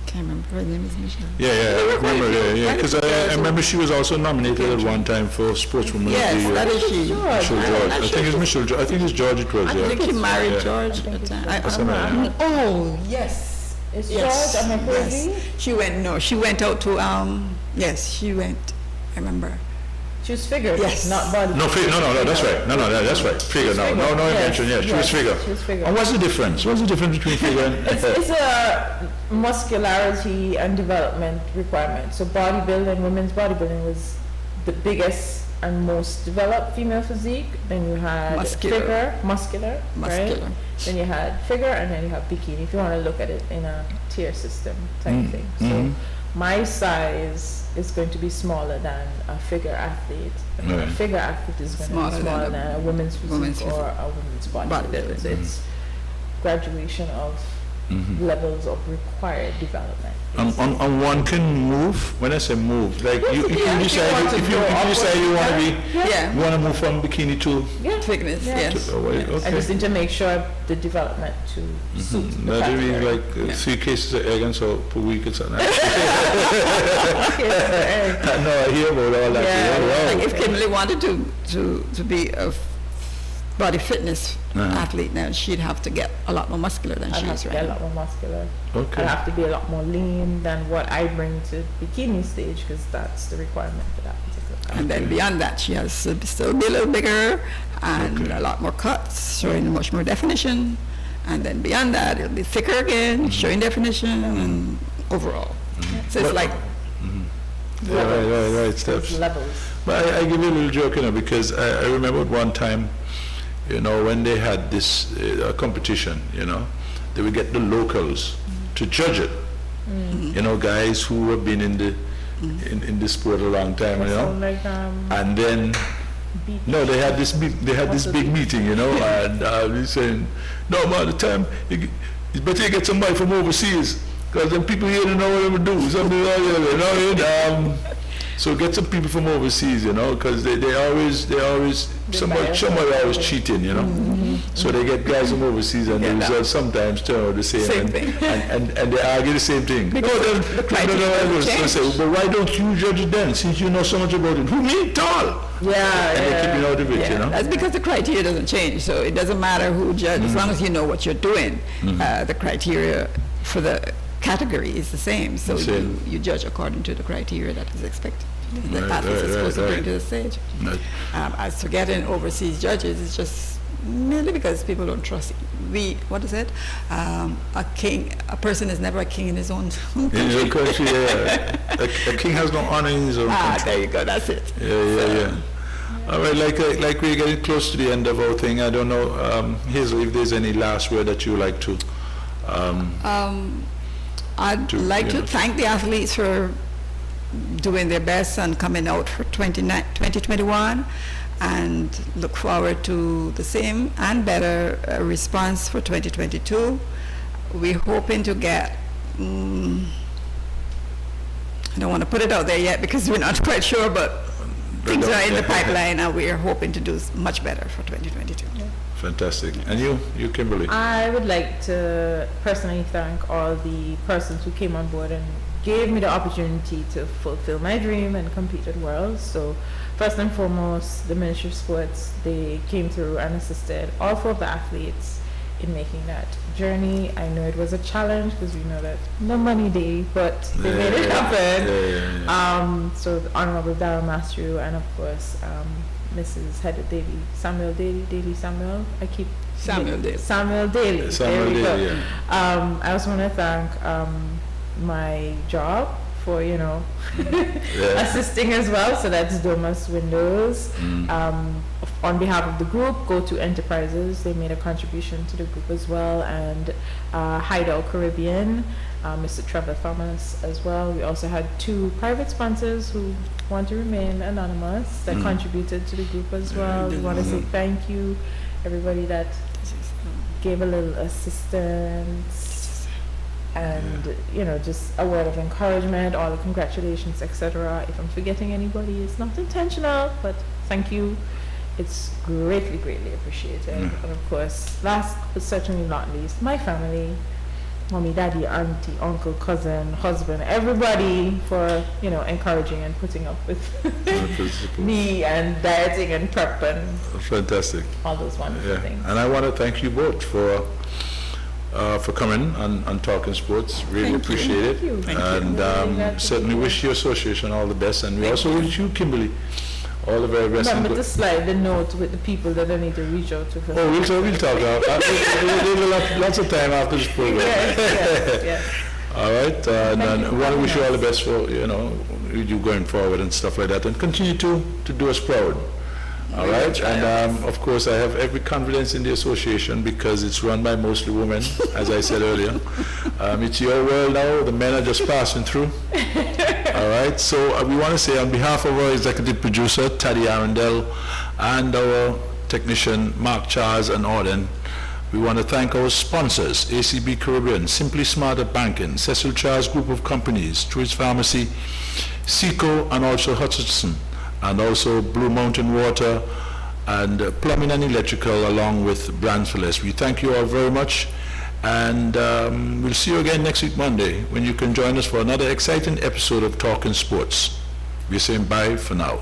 Can't remember, her name is Michelle. Yeah, I remember, because I remember she was also nominated at one time for Sportswoman of the Yes, Year. that is she. Michelle George. I think it's Michelle George. I think it's George it was, I think she married George at the time. Oh, yes. It's George, am I crazy? Yes. She went out to, yes, she went, I remember. She was figure, yes. not body. No, that's right. No, that's right. Figure, no invention, yeah, she was figure. She was figure. And what's the difference? What's the difference between figure and... It's a muscularity and development requirement. So bodybuilding, women's bodybuilding was the biggest and most developed female physique. Then you had muscular, right? Then you had figure, and then you have bikini, if you want to look at it in a tier system type thing. So my size is going to be smaller than a figure athlete. A figure athlete is going to be smaller than a women's physique or a women's bodybuilder. So it's graduation of levels of required development. And one can move. When I say move, like you decide if you want to be, you want to move from bikini to fitness. Yes. I just need to make sure the development to suit the that category. would be like 3 cases of egg and salt per week or something. I hear about all that. Like if Kimberly wanted to be a body fitness athlete now, she'd have to get a lot more muscular than she is right now. I'd have to get a lot more muscular. Okay. I'd have to be a lot more lean than what I bring to bikini stage, because that's the requirement for that particular category. And then beyond that, she has to still be a little bigger and a lot more cuts, showing much more definition. And then beyond that, it'll be thicker again, showing definition and overall. So it's like right steps. Levels. But I give you a little joke, because I remember at one time, when they had this competition, they would get the locals to judge it. Guys who have been in the sport a long time, and then they had this big meeting, and he's saying, no, by the time it's better you get somebody from overseas, because then people here don't know what they do. Something like that, So get some people from overseas, because they always somebody always cheating, So they get guys from overseas, and the results sometimes turn out the same thing. And they argue the same thing. But why don't you judge it then, since you know so much about it? Who, me? Tall. And they keep it out of it, That's because the criteria doesn't change, so it doesn't matter who judges, as long as you know what you're doing. The criteria for the category is the same, so you judge according to the criteria that is expected. The athletes are supposed to bring to the stage. As to getting overseas judges, it's just merely because people don't trust. A person is never a king in his own country. In his own country, a king has no honor in his own country. There you go, that's it. Yeah. All right, like we're getting close to the end of our thing. I don't know, Hazel, if there's any last word that you would like to. I'd like to thank the athletes for doing their best and coming out for 2021, and look forward to the same and better response for 2022. We're hoping to get, I don't want to put it out there yet because we're not quite sure, but things are in the pipeline, and we are hoping to do much better for 2022. Fantastic. And you, Kimberly? I would like to personally thank all the persons who came on board and gave me the opportunity to fulfill my dream and compete at Worlds. So first and foremost, the Ministry of Sports, they came through and assisted all 4 of the athletes in making that journey. I know it was a challenge because we know that no money day, but they made it happen. So the Honorable Darryl Mastrew, and of course Mrs. Hedda Daly Samuel. Samuel Daly. I also want to thank my job for, assisting as well. So that's Domus Windows. On behalf of the group, Go To Enterprises, they made a contribution to the group as well, and Hideout Caribbean, Mr. Trevor Thomas as well. We also had 2 private sponsors who want to remain anonymous that contributed to the group as well. We want to say thank you, everybody that gave a little assistance and just a word of encouragement, all the congratulations, etc. If I'm forgetting anybody, it's not intentional, but thank you. It's greatly appreciated. And of course, last but certainly not least, my family, mommy, daddy, auntie, uncle, cousin, husband, everybody for encouraging and putting up with me and dieting and prep and fantastic, all those wonderful things. And I want to thank you both for coming and talking sports. Really appreciate it. And certainly wish your association all the best. And we also wish you, Kimberly, all the very best. Remember to slide the note with the people that I need to reach out to. Oh, we'll talk about lots of time after this program. Yes. All right, and I want to wish you all the best for you going forward and stuff like that, and continue to do us proud. All right, and of course I have every confidence in the association because it's run by mostly women, as I said earlier. It's your world now, the men are just passing through. All right, so we want to say on behalf of our executive producer, Taddy Arundel, and our technician, Mark Charles and Orden, we want to thank our sponsors, ACB Caribbean, Simply Smarter Banking, Cecil Charles Group of Companies, Truist Pharmacy, Seco, and also Hutchinson, and also Blue Mountain Water, and Plumbing and Electrical, along with Bransford. We thank you all very much, and we'll see you again next week Monday when you can join us for another exciting episode of Talking Sports. We're saying bye for now.